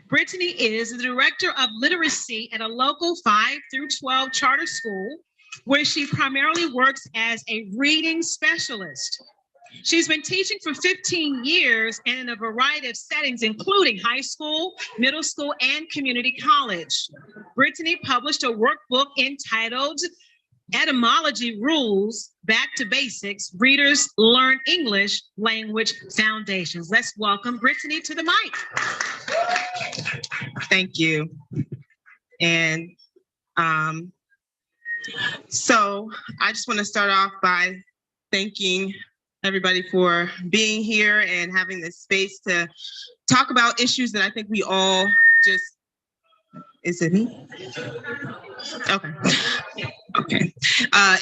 Brittany is the Director of Literacy at a local 5 through 12 charter school, where she primarily works as a reading specialist. She's been teaching for 15 years and in a variety of settings, including high school, middle school, and community college. Brittany published a workbook entitled Etymology Rules, Back to Basics, Readers Learn English Language Foundations. Let's welcome Brittany to the mic. Thank you. And so I just want to start off by thanking everybody for being here and having this space to talk about issues that I think we all just, is it me? Okay. Okay.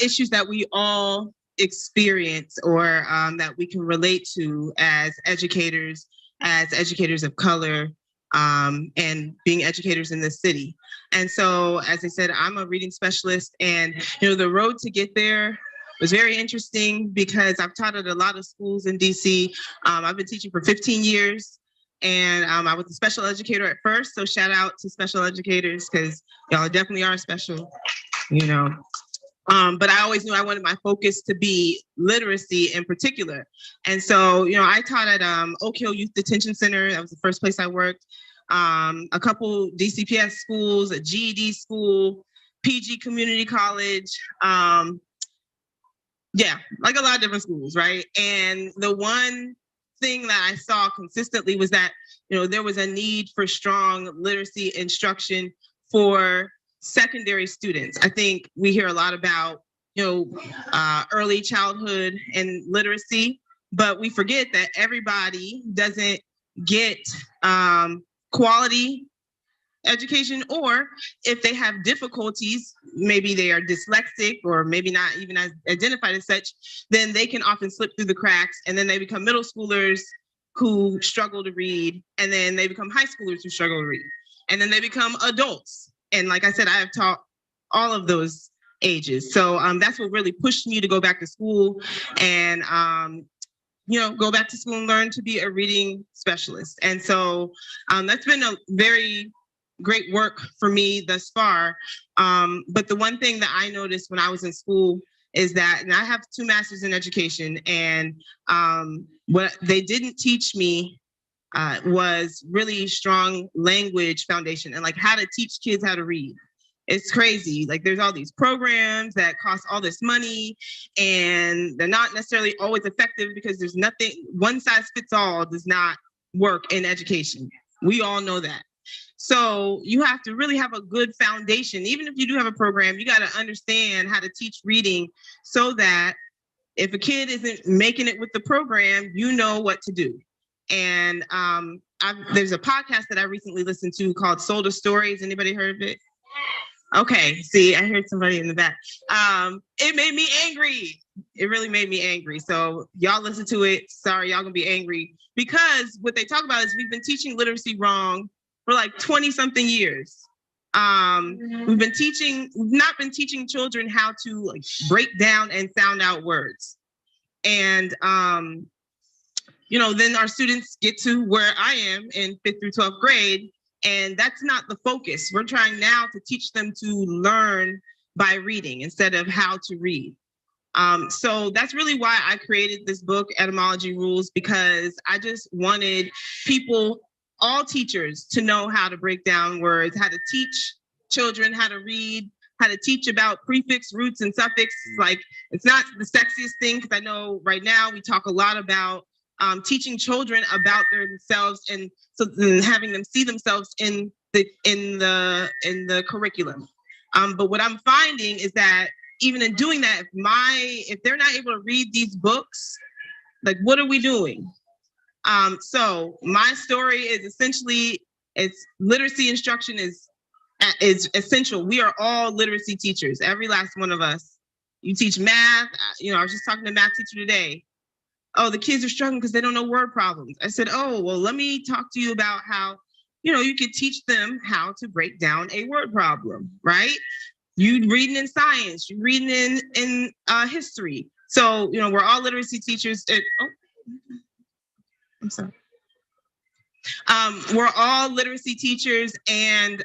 Issues that we all experience or that we can relate to as educators of color, and being educators in this city. And so, as I said, I'm a reading specialist, and the road to get there was very interesting because I've taught at a lot of schools in DC. I've been teaching for 15 years, and I was a special educator at first. So shout out to special educators because y'all definitely are special, But I always knew I wanted my focus to be literacy in particular. And so, I taught at Oak Hill Youth Detention Center. That was the first place I worked. A couple DCPS schools, a GED school, PG Community College. Yeah, like a lot of different schools, right? And the one thing that I saw consistently was that, there was a need for strong literacy instruction for secondary students. I think we hear a lot about, early childhood and literacy, but we forget that everybody doesn't get quality education, or if they have difficulties, maybe they are dyslexic or maybe not even as identified as such, then they can often slip through the cracks, and then they become middle schoolers who struggle to read, and then they become high schoolers who struggle to read, and then they become adults. And like I said, I have taught all of those ages. So that's what really pushed me to go back to school and go back to school and learn to be a reading specialist. And so that's been a very great work for me thus far. But the one thing that I noticed when I was in school is that, and I have 2 masters in education, and what they didn't teach me was really strong language foundation and like how to teach kids how to read. It's crazy. Like there's all these programs that cost all this money, and they're not necessarily always effective because there's nothing, one size fits all does not work in education. We all know that. So you have to really have a good foundation. Even if you do have a program, you got to understand how to teach reading so that if a kid isn't making it with the program, you know what to do. And there's a podcast that I recently listened to called Soul to Stories. Anybody heard of it? Okay, see, I heard somebody in the back. It made me angry. It really made me angry. So y'all listen to it. Sorry, y'all gonna be angry. Because what they talk about is we've been teaching literacy wrong for like 20 something years. We've not been teaching children how to like break down and sound out words. And then our students get to where I am in 5th through 12th grade, and that's not the focus. We're trying now to teach them to learn by reading instead of how to read. So that's really why I created this book, Etymology Rules, because I just wanted people, all teachers, to know how to break down words, how to teach children how to read, how to teach about prefix, roots, and suffix. Like, it's not the sexiest thing, because I know right now we talk a lot about teaching children about themselves, and so having them see themselves in the curriculum. But what I'm finding is that even in doing that, if they're not able to read these books, like, what are we doing? So my story is essentially, literacy instruction is essential. We are all literacy teachers, every last one of us. You teach math. I was just talking to a math teacher today. Oh, the kids are struggling because they don't know word problems. I said, oh, well, let me talk to you about how, you could teach them how to break down a word problem, right? You reading in science, you reading in history. So, we're all literacy teachers. I'm sorry. We're all literacy teachers, and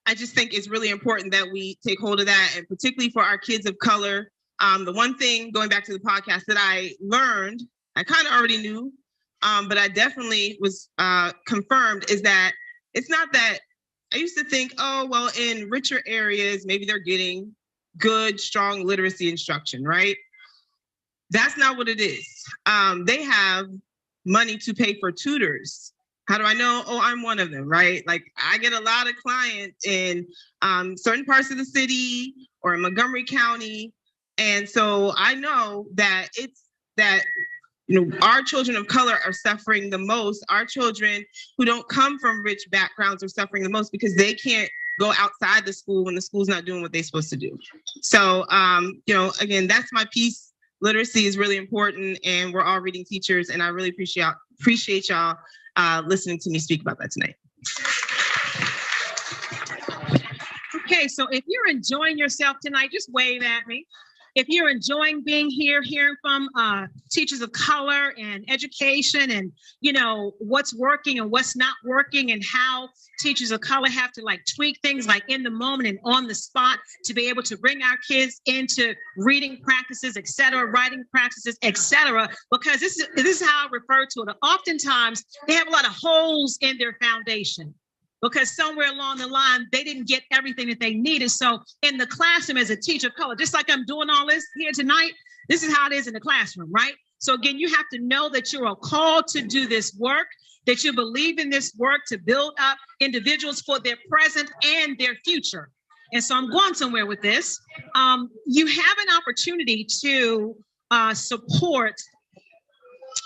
I just think it's really important that we take hold of that, and particularly for our kids of color. The one thing, going back to the podcast, that I learned, I kind of already knew, but I definitely was confirmed, is that it's not that I used to think, oh, well, in richer areas, maybe they're getting good, strong literacy instruction, right? That's not what it is. They have money to pay for tutors. How do I know? Oh, I'm one of them, right? Like, I get a lot of clients in certain parts of the city or in Montgomery County. And so I know that our children of color are suffering the most. Our children who don't come from rich backgrounds are suffering the most because they can't go outside the school when the school's not doing what they're supposed to do. So, again, that's my piece. Literacy is really important, and we're all reading teachers, and I really appreciate y'all listening to me speak about that tonight. Okay, so if you're enjoying yourself tonight, just wave at me. If you're enjoying being here, hearing from teachers of color and education, and what's working and what's not working, and how teachers of color have to tweak things in the moment and on the spot to be able to bring our kids into reading practices, et cetera, writing practices, et cetera, because this is how I refer to it. Oftentimes, they have a lot of holes in their foundation, because somewhere along the line, they didn't get everything that they needed. So in the classroom, as a teacher of color, just like I'm doing all this here tonight, this is how it is in the classroom, right? So again, you have to know that you are called to do this work, that you believe in this work to build up individuals for their present and their future. And so I'm going somewhere with this. You have an opportunity to support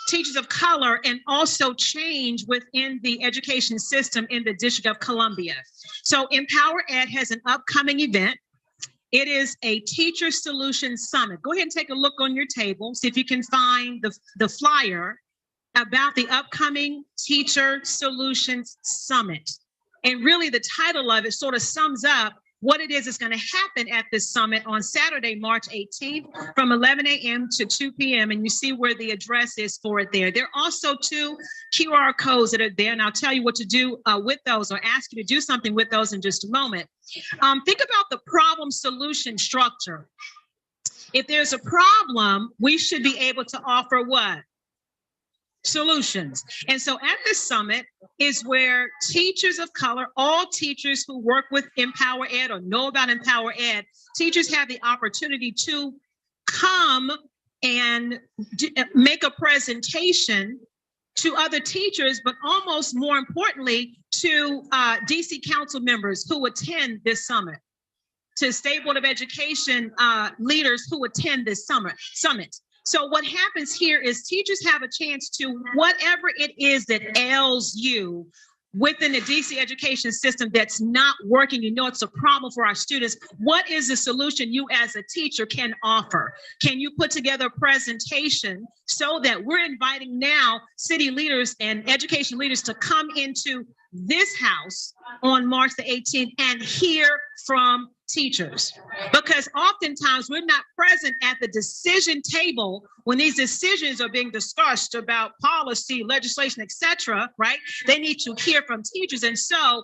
teachers of color and also change within the education system in the District of Columbia. So Empower Ed has an upcoming event. It is a Teacher Solutions Summit. Go ahead and take a look on your table, see if you can find the flyer about the upcoming Teacher Solutions Summit. And really the title of it sort of sums up what it is that's going to happen at this summit on Saturday, March 18th from 11 a.m. to 2 p.m. And you see where the address is for it there. There are also 2 QR codes that are there, and I'll tell you what to do with those, or ask you to do something with those in just a moment. Think about the problem solution structure. If there's a problem, we should be able to offer what? Solutions. And so at this summit is where teachers of color, all teachers who work with Empower Ed or know about Empower Ed, teachers have the opportunity to come and make a presentation to other teachers, but almost more importantly, to DC Council members who attend this summit, to State Board of Education leaders who attend this summit. So what happens here is teachers have a chance to, whatever it is that ails you within the DC education system that's not working, it's a problem for our students, what is the solution you as a teacher can offer? Can you put together a presentation so that we're inviting now city leaders and education leaders to come into this house on March the 18th and hear from teachers? Because oftentimes we're not present at the decision table when these decisions are being discussed about policy, legislation, etc., right? They need to hear from teachers. And so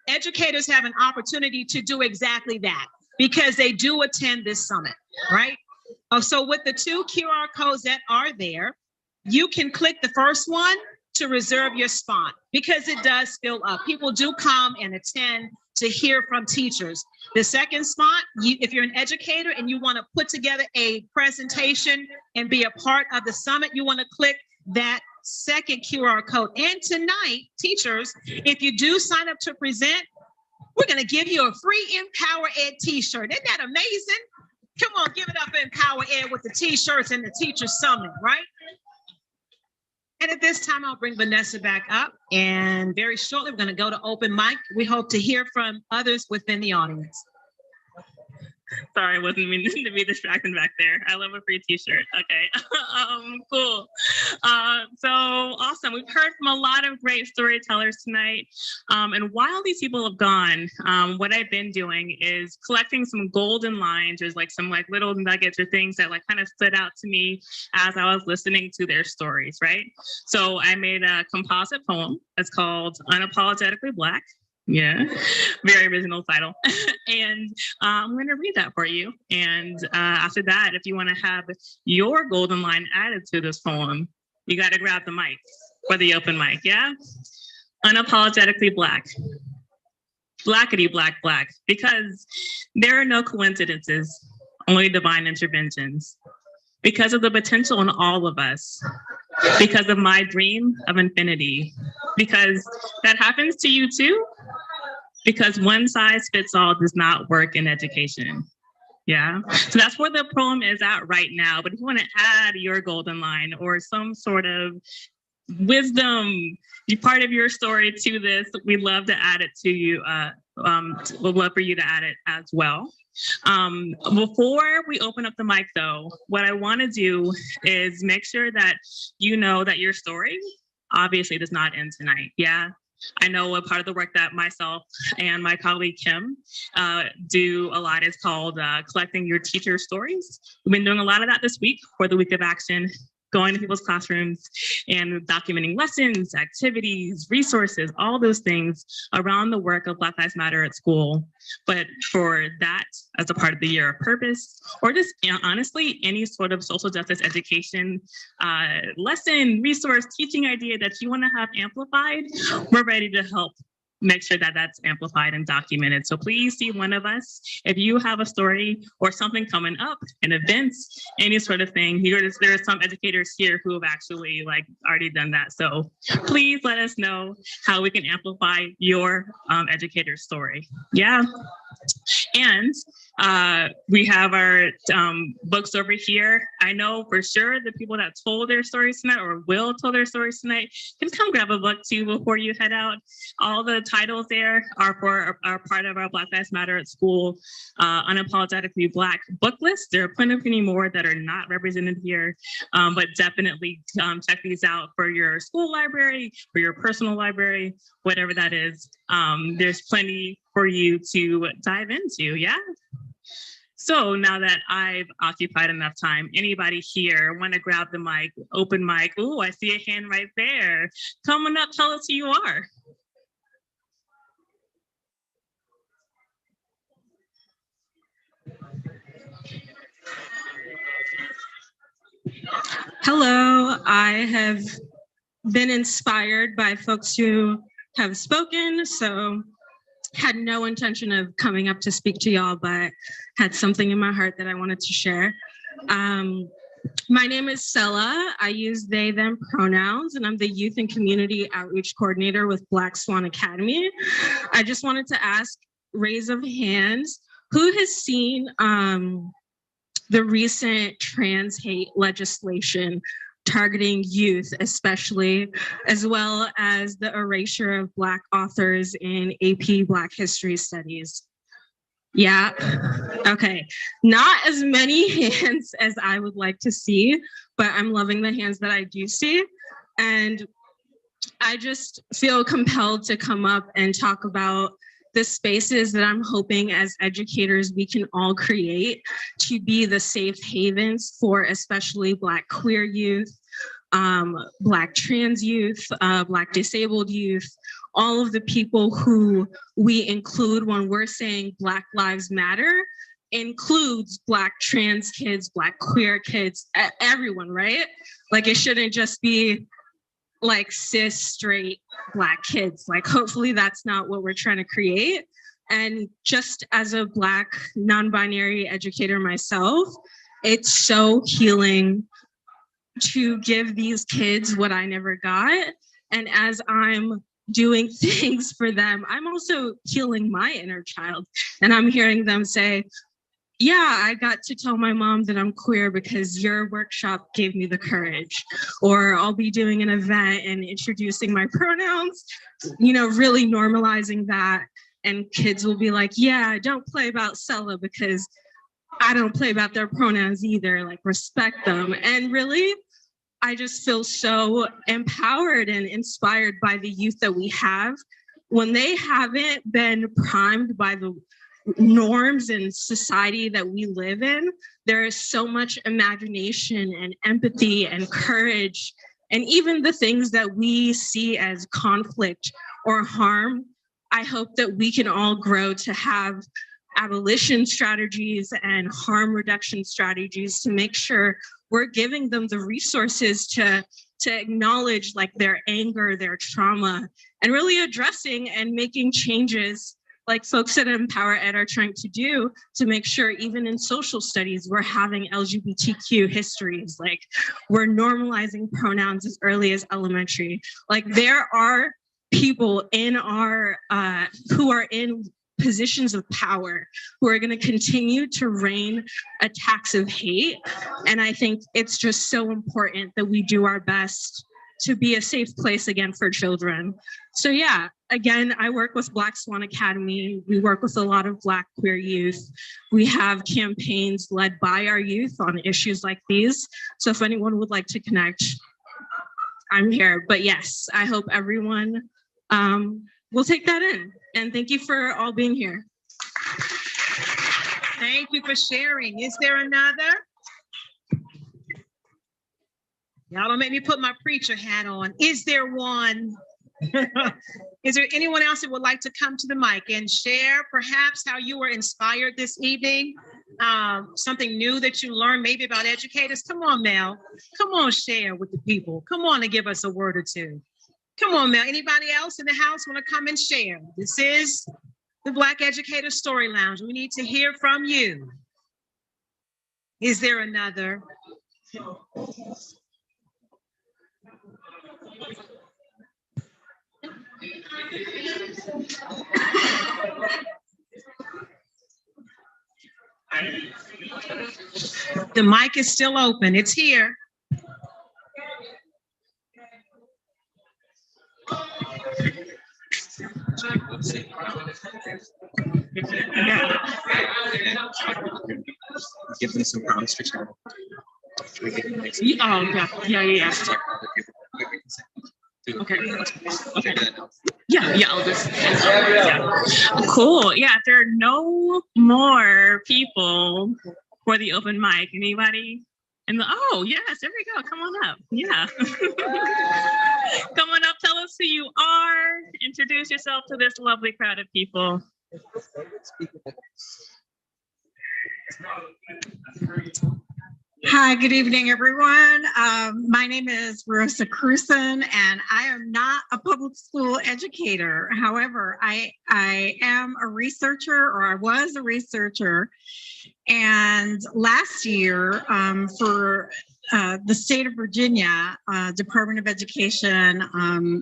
educators have an opportunity to do exactly that because they do attend this summit, right? So with the 2 QR codes that are there, you can click the first one to reserve your spot because it does fill up. People do come and attend to hear from teachers. The second spot, if you're an educator and you want to put together a presentation and be a part of the summit, you want to click that second QR code. And tonight, teachers, if you do sign up to present, we're going to give you a free Empower Ed t-shirt. Isn't that amazing? Come on, give it up for Empower Ed with the t-shirts and the Teacher Summit, right? And at this time, I'll bring Vanessa back up. And very shortly, we're going to go to open mic. We hope to hear from others within the audience. Sorry, I wasn't meaning to be distracting back there. I love a free t-shirt. Okay, cool. So awesome. We've heard from a lot of great storytellers tonight. And while these people have gone, what I've been doing is collecting some golden lines. There's like some like little nuggets or things that like kind of stood out to me as I was listening to their stories, right? So I made a composite poem. It's called Unapologetically Black. Yeah, very original title. And I'm going to read that for you. And after that, if you want to have your golden line added to this poem, you got to grab the mic for the open mic, yeah? Unapologetically Black. Blackity black, black. Because there are no coincidences, only divine interventions. Because of the potential in all of us. Because of my dream of infinity. Because that happens to you too. Because one size fits all does not work in education. Yeah, so that's where the poem is at right now. But if you want to add your golden line or some sort of wisdom, part of your story to this, we'd love to add it to you. We'd love for you to add it as well. Before we open up the mic though, what I want to do is make sure that you know that your story obviously does not end tonight. Yeah. I know a part of the work that myself and my colleague Kim do a lot is called collecting your teacher stories. We've been doing a lot of that this week for the Week of Action, going to people's classrooms and documenting lessons, activities, resources, all those things around the work of Black Lives Matter at school. But for that as a part of the year of purpose, or just honestly, any sort of social justice education lesson, resource, teaching idea that you want to have amplified, we're ready to help make sure that that's amplified and documented. So please see one of us. If you have a story or something coming up, an events, any sort of thing, there are some educators here who have actually like already done that. So please let us know how we can amplify your educator story. Yeah. And we have our books over here. I know for sure the people that told their stories tonight or will tell their stories tonight can come grab a book too before you head out. All the titles there are part of our Black Lives Matter at School Unapologetically Black book list. There are plenty more that are not represented here, but definitely check these out for your school library, for your personal library, whatever that is. There's plenty for you to dive into, yeah? So now that I've occupied enough time, anybody here want to grab the mic, open mic? Ooh, I see a hand right there. Come on up, tell us who you are. Hello, I have been inspired by folks who have spoken, so had no intention of coming up to speak to y'all, but had something in my heart that I wanted to share. My name is Sella. I use they, them pronouns, and I'm the Youth and Community Outreach Coordinator with Black Swan Academy. I just wanted to ask, raise of hands, who has seen the recent trans hate legislation targeting youth, especially, as well as the erasure of Black authors in AP Black History Studies? Yeah, okay. Not as many hands as I would like to see, but I'm loving the hands that I do see. And I just feel compelled to come up and talk about the spaces that I'm hoping as educators we can all create to be the safe havens for especially Black queer youth, Black trans youth, Black disabled youth, all of the people who we include when we're saying Black Lives Matter includes Black trans kids, Black queer kids, everyone, right? Like it shouldn't just be like cis, straight Black kids. Like hopefully that's not what we're trying to create. And just as a Black non-binary educator myself, it's so healing to give these kids what I never got. And as I'm doing things for them, I'm also healing my inner child. And I'm hearing them say, yeah, I got to tell my mom that I'm queer because your workshop gave me the courage. Or I'll be doing an event and introducing my pronouns, you know, really normalizing that. And kids will be like, yeah, don't play about Sella because I don't play about their pronouns either, like respect them. And really, I just feel so empowered and inspired by the youth that we have. When they haven't been primed by the norms and society that we live in, there is so much imagination and empathy and courage, and even the things that we see as conflict or harm. I hope that we can all grow to have abolition strategies and harm reduction strategies to make sure we're giving them the resources to acknowledge like their anger, their trauma, and really addressing and making changes like folks at Empower Ed are trying to do to make sure even in social studies, we're having LGBTQ histories, like we're normalizing pronouns as early as elementary. Like there are people in our, who are in positions of power who are going to continue to rain attacks of hate. And I think it's just so important that we do our best to be a safe place again for children. So yeah, again, I work with Black Swan Academy. We work with a lot of Black queer youth. We have campaigns led by our youth on issues like these. So if anyone would like to connect, I'm here. But yes, I hope everyone will take that in. And thank you for all being here. Thank you for sharing. Is there another? Y'all don't make me put my preacher hat on. Is there one? Is there anyone else that would like to come to the mic and share perhaps how you were inspired this evening? Something new that you learned maybe about educators? Come on, Mel. Come on, share with the people. Come on and give us a word or two. Come on, Mel. Anybody else in the house want to come and share? This is the Black Educator Story Lounge. We need to hear from you. Is there another? The mic is still open. It's here. Give them some prompts for chat. Oh, yeah. Okay. Yeah, I'll just. Yeah. Cool. Yeah, if there are no more people for the open mic, anybody? Oh, yes, there we go. Come on up. Yeah. Come on up. Tell us who you are. Introduce yourself to this lovely crowd of people. Hi, good evening, everyone. My name is Rosa Cruson, and I am not a public school educator. However, I am a researcher, or I was a researcher. And last year, for the state of Virginia, Department of Education,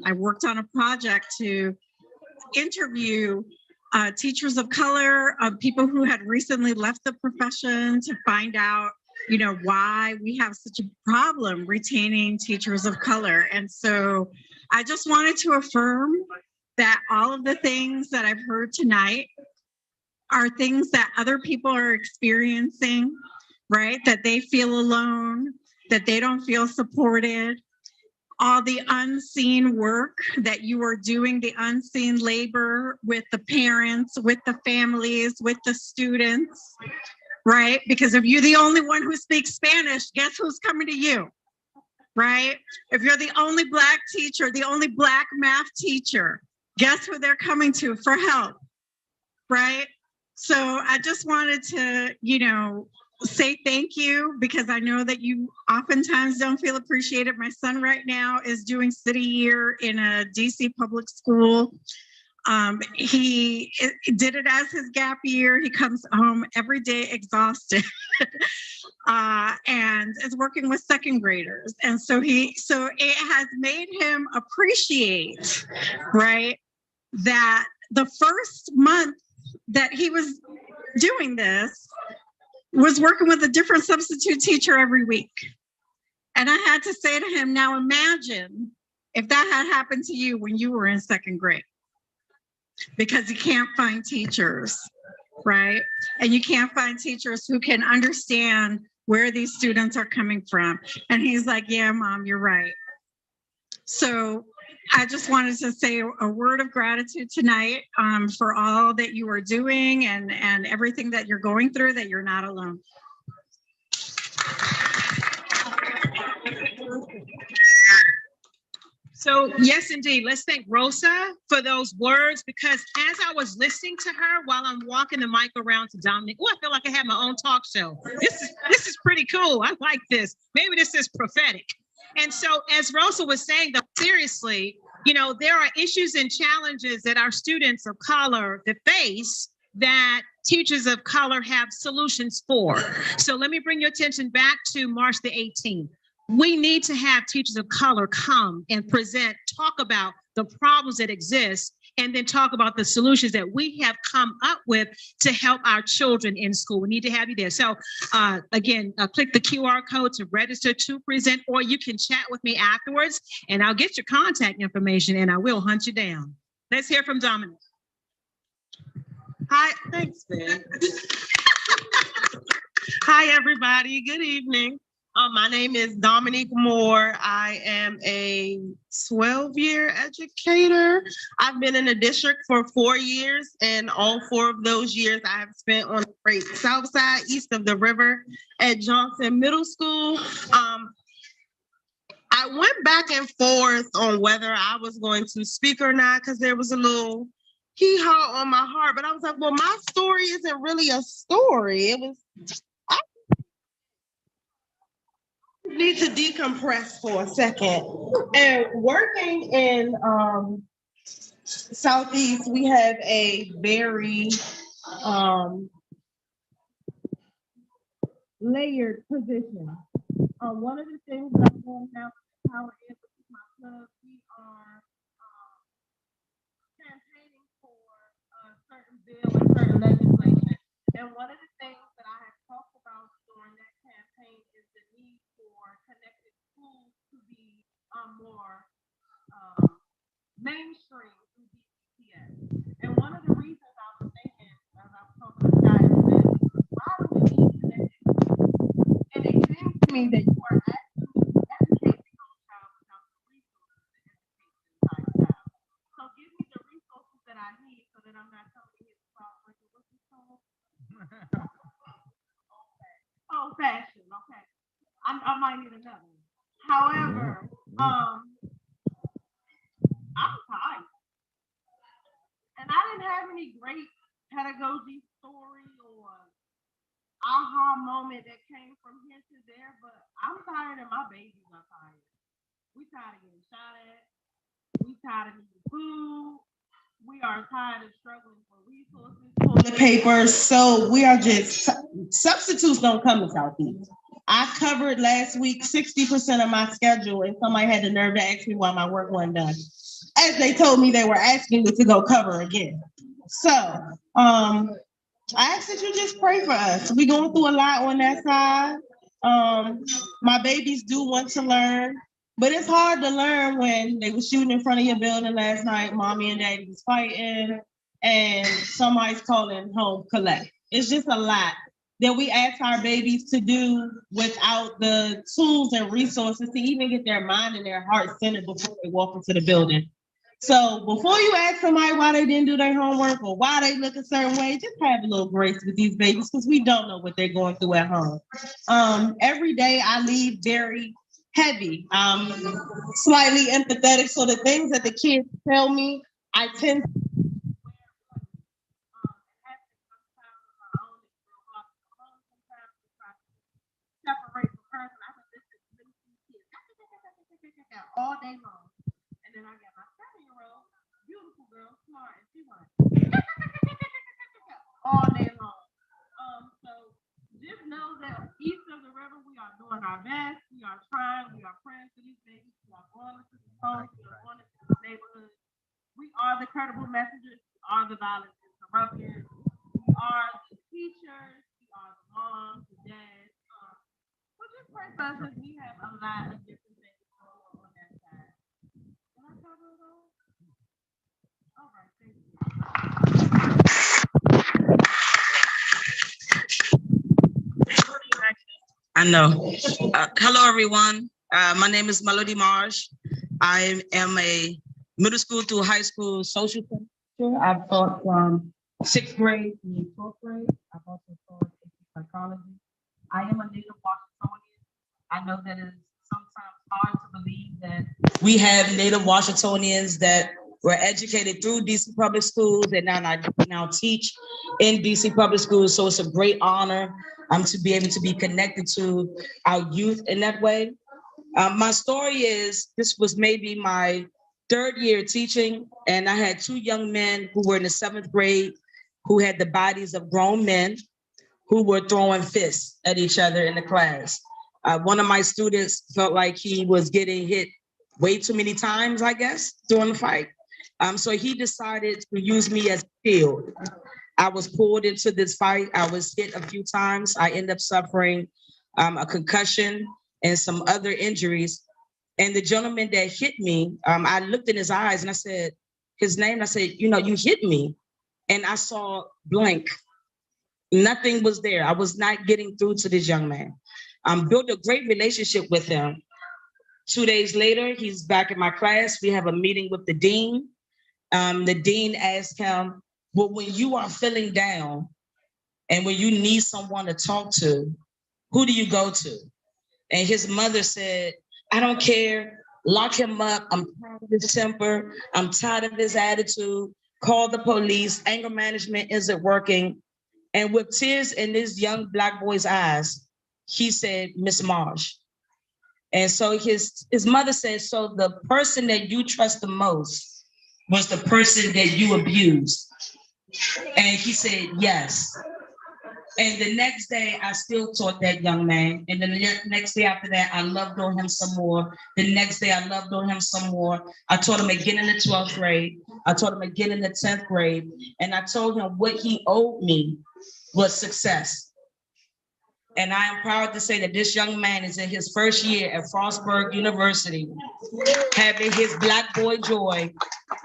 I worked on a project to interview teachers of color, people who had recently left the profession, to find out, you know, why we have such a problem retaining teachers of color. And so I just wanted to affirm that all of the things that I've heard tonight are things that other people are experiencing, right? That they feel alone, that they don't feel supported. All the unseen work that you are doing, the unseen labor with the parents, with the families, with the students, right? Because if you're the only one who speaks Spanish, guess who's coming to you, right? If you're the only Black teacher, the only Black math teacher, guess who they're coming to for help, right? So I just wanted to, you know, say thank you, because I know that you oftentimes don't feel appreciated. My son right now is doing city year in a DC public school. He did it as his gap year. He comes home every day exhausted. And is working with second graders. And so it has made him appreciate, right, that the first month that he was doing this was working with a different substitute teacher every week. And I had to say to him, now imagine if that had happened to you when you were in second grade, because you can't find teachers, right? And you can't find teachers who can understand where these students are coming from. And he's like, yeah, Mom, you're right. So I just wanted to say a word of gratitude tonight for all that you are doing and everything that you're going through, that you're not alone. So yes, indeed. Let's thank Rosa for those words, because as I was listening to her while I'm walking the mic around to Dominic, I feel like I have my own talk show. This is pretty cool. I like this. Maybe this is prophetic. And so as Rosa was saying, though, seriously, there are issues and challenges that our students of color that face that teachers of color have solutions for. So let me bring your attention back to March the 18th. We need to have teachers of color come and talk about the problems that exist, and then talk about the solutions that we have come up with to help our children in school. We need to have you there. So again, click the QR code to register to present, or you can chat with me afterwards and I'll get your contact information and I will hunt you down. Let's hear from Dominic. Hi, thanks, Ben. Hi, everybody. Good evening. My name is Dominique Moore. I am a 12-year educator. I've been in the district for 4 years, and all 4 of those years I have spent on the great south side, east of the river at Johnson Middle School. I went back and forth on whether I was going to speak or not, because there was a little hee-haw on my heart, but I was like, well, my story isn't really a story. I need to decompress for a second. And working in Southeast, we have a very layered position. One of the things that I'm going now with Power is with my club, we are campaigning for a certain bill and certain legislation. And one of the things that I have talked about during that campaign is the need for connected schools to be more mainstream through DCTS. And one of the reasons I was thinking, as I was talking to guys, is that why do we need connected schools? And it seems to me that you are actually educating those child without the resources to educate the entire child. So give me the resources that I need so that I'm not telling you about what's it called? Old fashioned, okay. I might need another one. However, I'm tired. And I didn't have any great pedagogy story or aha moment that came from here to there, but I'm tired and my babies are tired. We tired of getting shot at. We tired of eating food. We are tired of struggling for resources, toilet paper. So we are just, substitutes don't come to Southeast. I covered last week 60% of my schedule, and somebody had the nerve to ask me why my work wasn't done, as they told me they were asking me to go cover again. So I ask that you just pray for us. We're going through a lot on that side. My babies do want to learn, but it's hard to learn when they were shooting in front of your building last night, mommy and daddy was fighting, and somebody's calling home collect. It's just a lot that we ask our babies to do without the tools and resources to even get their mind and their heart centered before they walk into the building. So before you ask somebody why they didn't do their homework or why they look a certain way, just have a little grace with these babies, because we don't know what they're going through at home. Every day I leave very heavy, slightly empathetic. So the things that the kids tell me, I tend to separate the person. I can listen to kids all day long. And then I got my 7-year-old, beautiful girl, smart, and she are doing our best. We are trying. We are praying for these babies. We are going to the homes. We are going to the neighborhoods. We are the credible messengers. We are the violence interrupters. We are the teachers. We are the moms, the dads. So just pray for us, because we have a lot of different things going on that side. Can I cover it all? All right, thank you. I know. Hello, everyone. My name is Melody Marsh. I am a middle school through high school social teacher. I've taught from 6th grade to 12th grade. I've also taught psychology. I am a native Washingtonian. I know that it is sometimes hard to believe that we have native Washingtonians that were educated through DC public schools and now teach in DC public schools. So it's a great honor to be able to be connected to our youth in that way. My story is, this was maybe my 3rd year teaching, and I had 2 young men who were in the 7th grade who had the bodies of grown men who were throwing fists at each other in the class. One of my students felt like he was getting hit way too many times, I guess, during the fight. So he decided to use me as a shield. I was pulled into this fight. I was hit a few times. I ended up suffering a concussion and some other injuries. And the gentleman that hit me, I looked in his eyes and I said, his name, I said, you hit me. And I saw blank. Nothing was there. I was not getting through to this young man. Built a great relationship with him. 2 days later, he's back in my class. We have a meeting with the dean. The dean asked him, well, when you are feeling down and when you need someone to talk to, who do you go to? And his mother said, I don't care, lock him up. I'm tired of his temper. I'm tired of his attitude. Call the police. Anger management isn't working. And with tears in this young Black boy's eyes, he said, Miss Marsh. And so his mother said, so the person that you trust the most was the person that you abused. And he said, yes. And the next day, I still taught that young man. And then the next day after that, I loved on him some more. The next day, I loved on him some more. I taught him again in the 12th grade. I taught him again in the 10th grade. And I told him what he owed me was success. And I am proud to say that this young man is in his 1st year at Frostburg University, having his Black boy joy.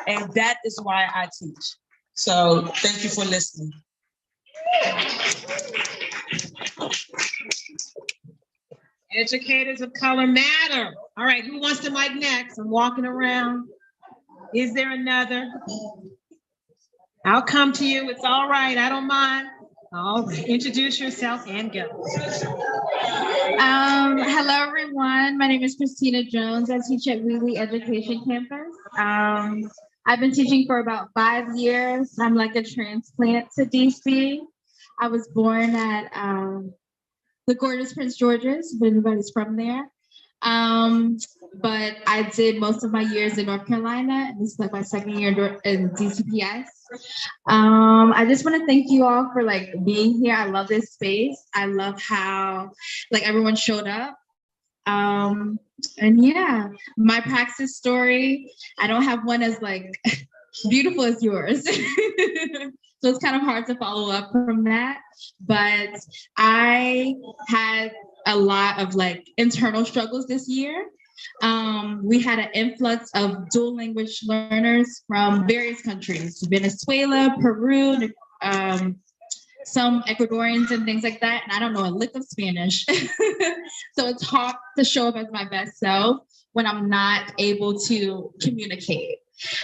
And that is why I teach. So thank you for listening. Educators of color matter. All right, who wants the mic next? I'm walking around. Is there another? I'll come to you. It's all right. I don't mind. I'll introduce yourself and go. Hello, everyone. My name is Christina Jones. I teach at Wheatley Education Campus. I've been teaching for about 5 years. I'm like a transplant to DC. I was born at the gorgeous Prince George's, if anybody's from there. But I did most of my years in North Carolina, and this is like my 2nd year in DCPS. I just want to thank you all for being here. I love this space. I love how everyone showed up. And yeah, my praxis story, I don't have one as beautiful as yours. So it's kind of hard to follow up from that. But I had a lot of internal struggles this year. We had an influx of dual language learners from various countries, Venezuela, Peru, some Ecuadorians and things like that. And I don't know a lick of Spanish. So it's hard to show up as my best self when I'm not able to communicate.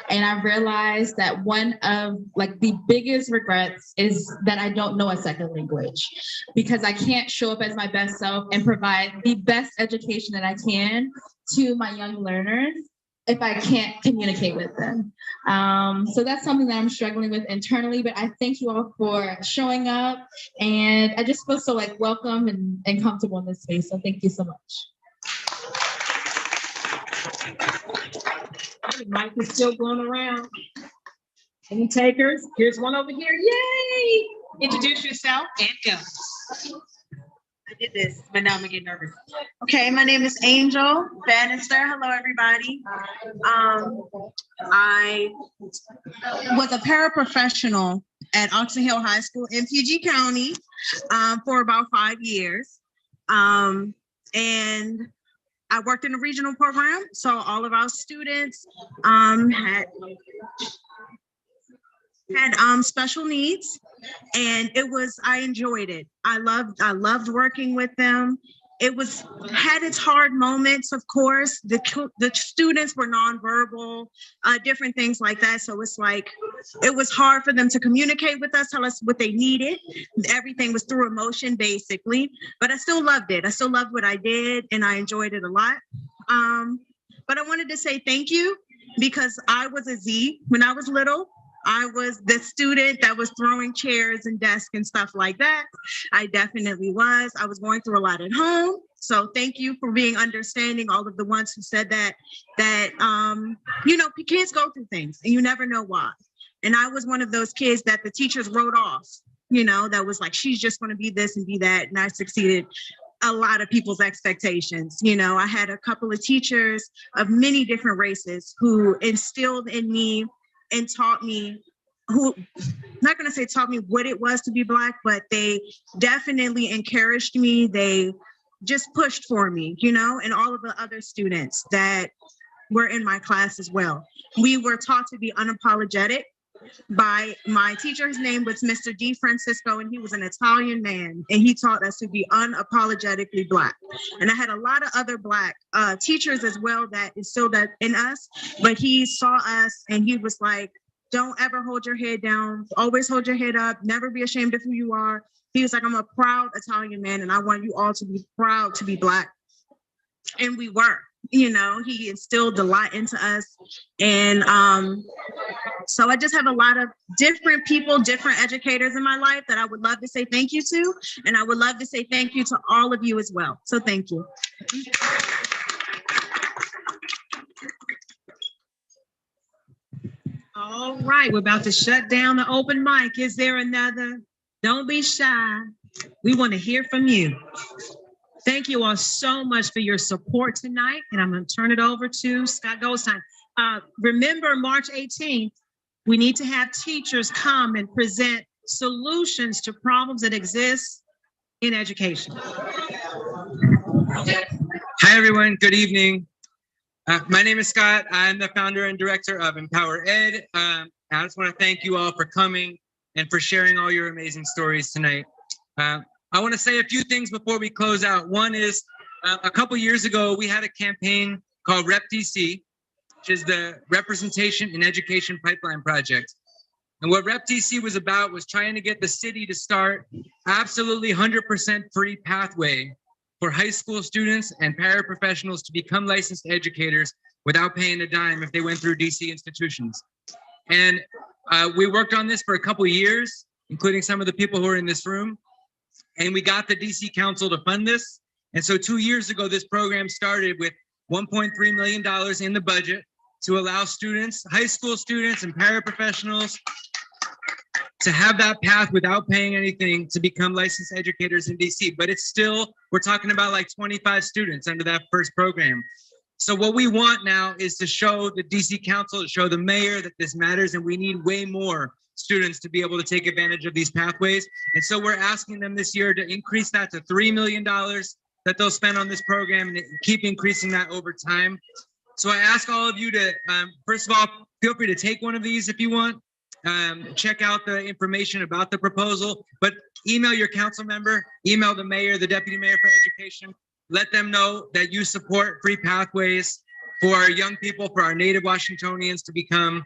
And I realized that one of the biggest regrets is that I don't know a second language, because I can't show up as my best self and provide the best education that I can to my young learners if I can't communicate with them. So that's something that I'm struggling with internally, but I thank you all for showing up, and I just feel so welcome and comfortable in this space. So thank you so much. The mic is still going around. Any takers? Here's one over here. Yay! Introduce yourself and go. did this, but now I'm gonna get nervous. Okay, my name is Angel Bannister. Hello, everybody. I was a paraprofessional at Oxon Hill High School in PG County for about 5 years. And I worked in a regional program, so all of our students had special needs, and I enjoyed it. I loved working with them. It had its hard moments, of course. The students were nonverbal, different things like that. So it's like, it was hard for them to communicate with us, tell us what they needed. Everything was through emotion, basically. But I still loved it. I still loved what I did, and I enjoyed it a lot. But I wanted to say thank you, because I was a Z when I was little. I was the student that was throwing chairs and desks and stuff like that. I definitely was. I was going through a lot at home. So thank you for being understanding, all of the ones who said that kids go through things and you never know why. And I was one of those kids that the teachers wrote off, that was like, she's just going to be this and be that. And I succeeded a lot of people's expectations. I had a couple of teachers of many different races who instilled in me and taught me, not going to say taught me what it was to be Black, but they definitely encouraged me. They just pushed for me, and all of the other students that were in my class as well. We were taught to be unapologetic by my teacher. His name was Mr. D. Francisco, and he was an Italian man, and he taught us to be unapologetically Black. And I had a lot of other Black teachers as well that instilled that in us, but he saw us and he was like, don't ever hold your head down, always hold your head up, never be ashamed of who you are. He was like, I'm a proud Italian man, and I want you all to be proud to be Black. And we were. He instilled a lot into us. And so I just have a lot of different people, different educators in my life that I would love to say thank you to. And I would love to say thank you to all of you as well. So thank you. All right, we're about to shut down the open mic. Is there another? Don't be shy. We want to hear from you. Thank you all so much for your support tonight. And I'm going to turn it over to Scott Goldstein. Remember, March 18th, we need to have teachers come and present solutions to problems that exist in education. Hi, everyone. Good evening. My name is Scott. I'm the founder and director of Empower Ed. I just want to thank you all for coming and for sharing all your amazing stories tonight. I want to say a few things before we close out. One is a couple years ago, we had a campaign called Rep DC, which is the Representation in Education Pipeline Project. And what Rep DC was about was trying to get the city to start absolutely 100% free pathway for high school students and paraprofessionals to become licensed educators without paying a dime if they went through DC institutions. And we worked on this for a couple years, including some of the people who are in this room. And we got the DC Council to fund this. And so 2 years ago, this program started with $1.3 million in the budget to allow students, high school students and paraprofessionals to have that path without paying anything to become licensed educators in DC. But it's still, we're talking about like 25 students under that first program. So what we want now is to show the DC Council, to show the mayor that this matters, and we need way more students to be able to take advantage of these pathways. And so we're asking them this year to increase that to $3 million that they'll spend on this program and keep increasing that over time. So I ask all of you to, first of all, feel free to take one of these if you want. Check out the information about the proposal, but email your council member, email the mayor, the deputy mayor for education. Let them know that you support free pathways for our young people, for our native Washingtonians to become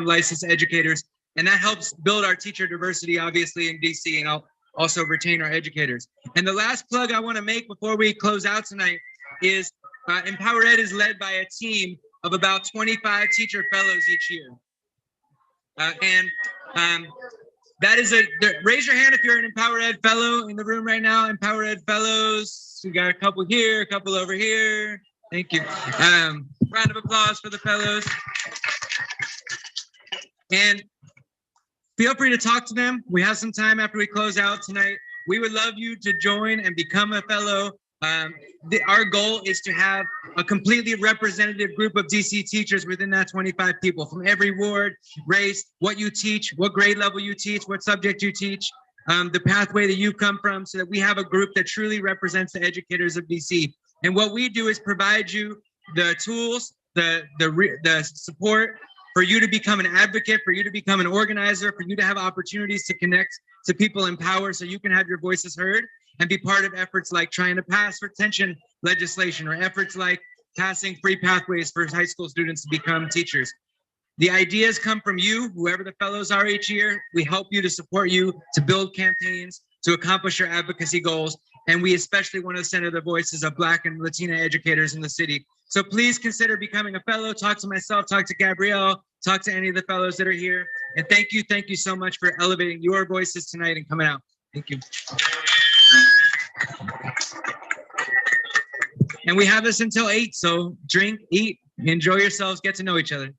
licensed educators. And that helps build our teacher diversity, obviously, in DC, and I'll also retain our educators. And the last plug I want to make before we close out tonight is Empower Ed is led by a team of about 25 teacher fellows each year. That is raise your hand if you're an Empower Ed fellow in the room right now. Empower Ed fellows, we got a couple here, a couple over here. Thank you. Round of applause for the fellows. And feel free to talk to them. We have some time after we close out tonight. we would love you to join and become a fellow. Our goal is to have a completely representative group of DC teachers within that 25 people from every ward, race, what you teach, what grade level you teach, what subject you teach, the pathway that you come from, so that we have a group that truly represents the educators of DC. And what we do is provide you the tools, the support for you to become an advocate, for you to become an organizer, for you to have opportunities to connect to people in power so you can have your voices heard and be part of efforts like trying to pass retention legislation or efforts like passing free pathways for high school students to become teachers. The ideas come from you, whoever the fellows are each year. We help you to support you, to build campaigns, to accomplish your advocacy goals. And we especially want to center the voices of Black and Latina educators in the city. So please consider becoming a fellow. Talk to myself, talk to Gabrielle, talk to any of the fellows that are here. And thank you so much for elevating your voices tonight and coming out. Thank you. And we have this until 8, so drink, eat, enjoy yourselves, get to know each other.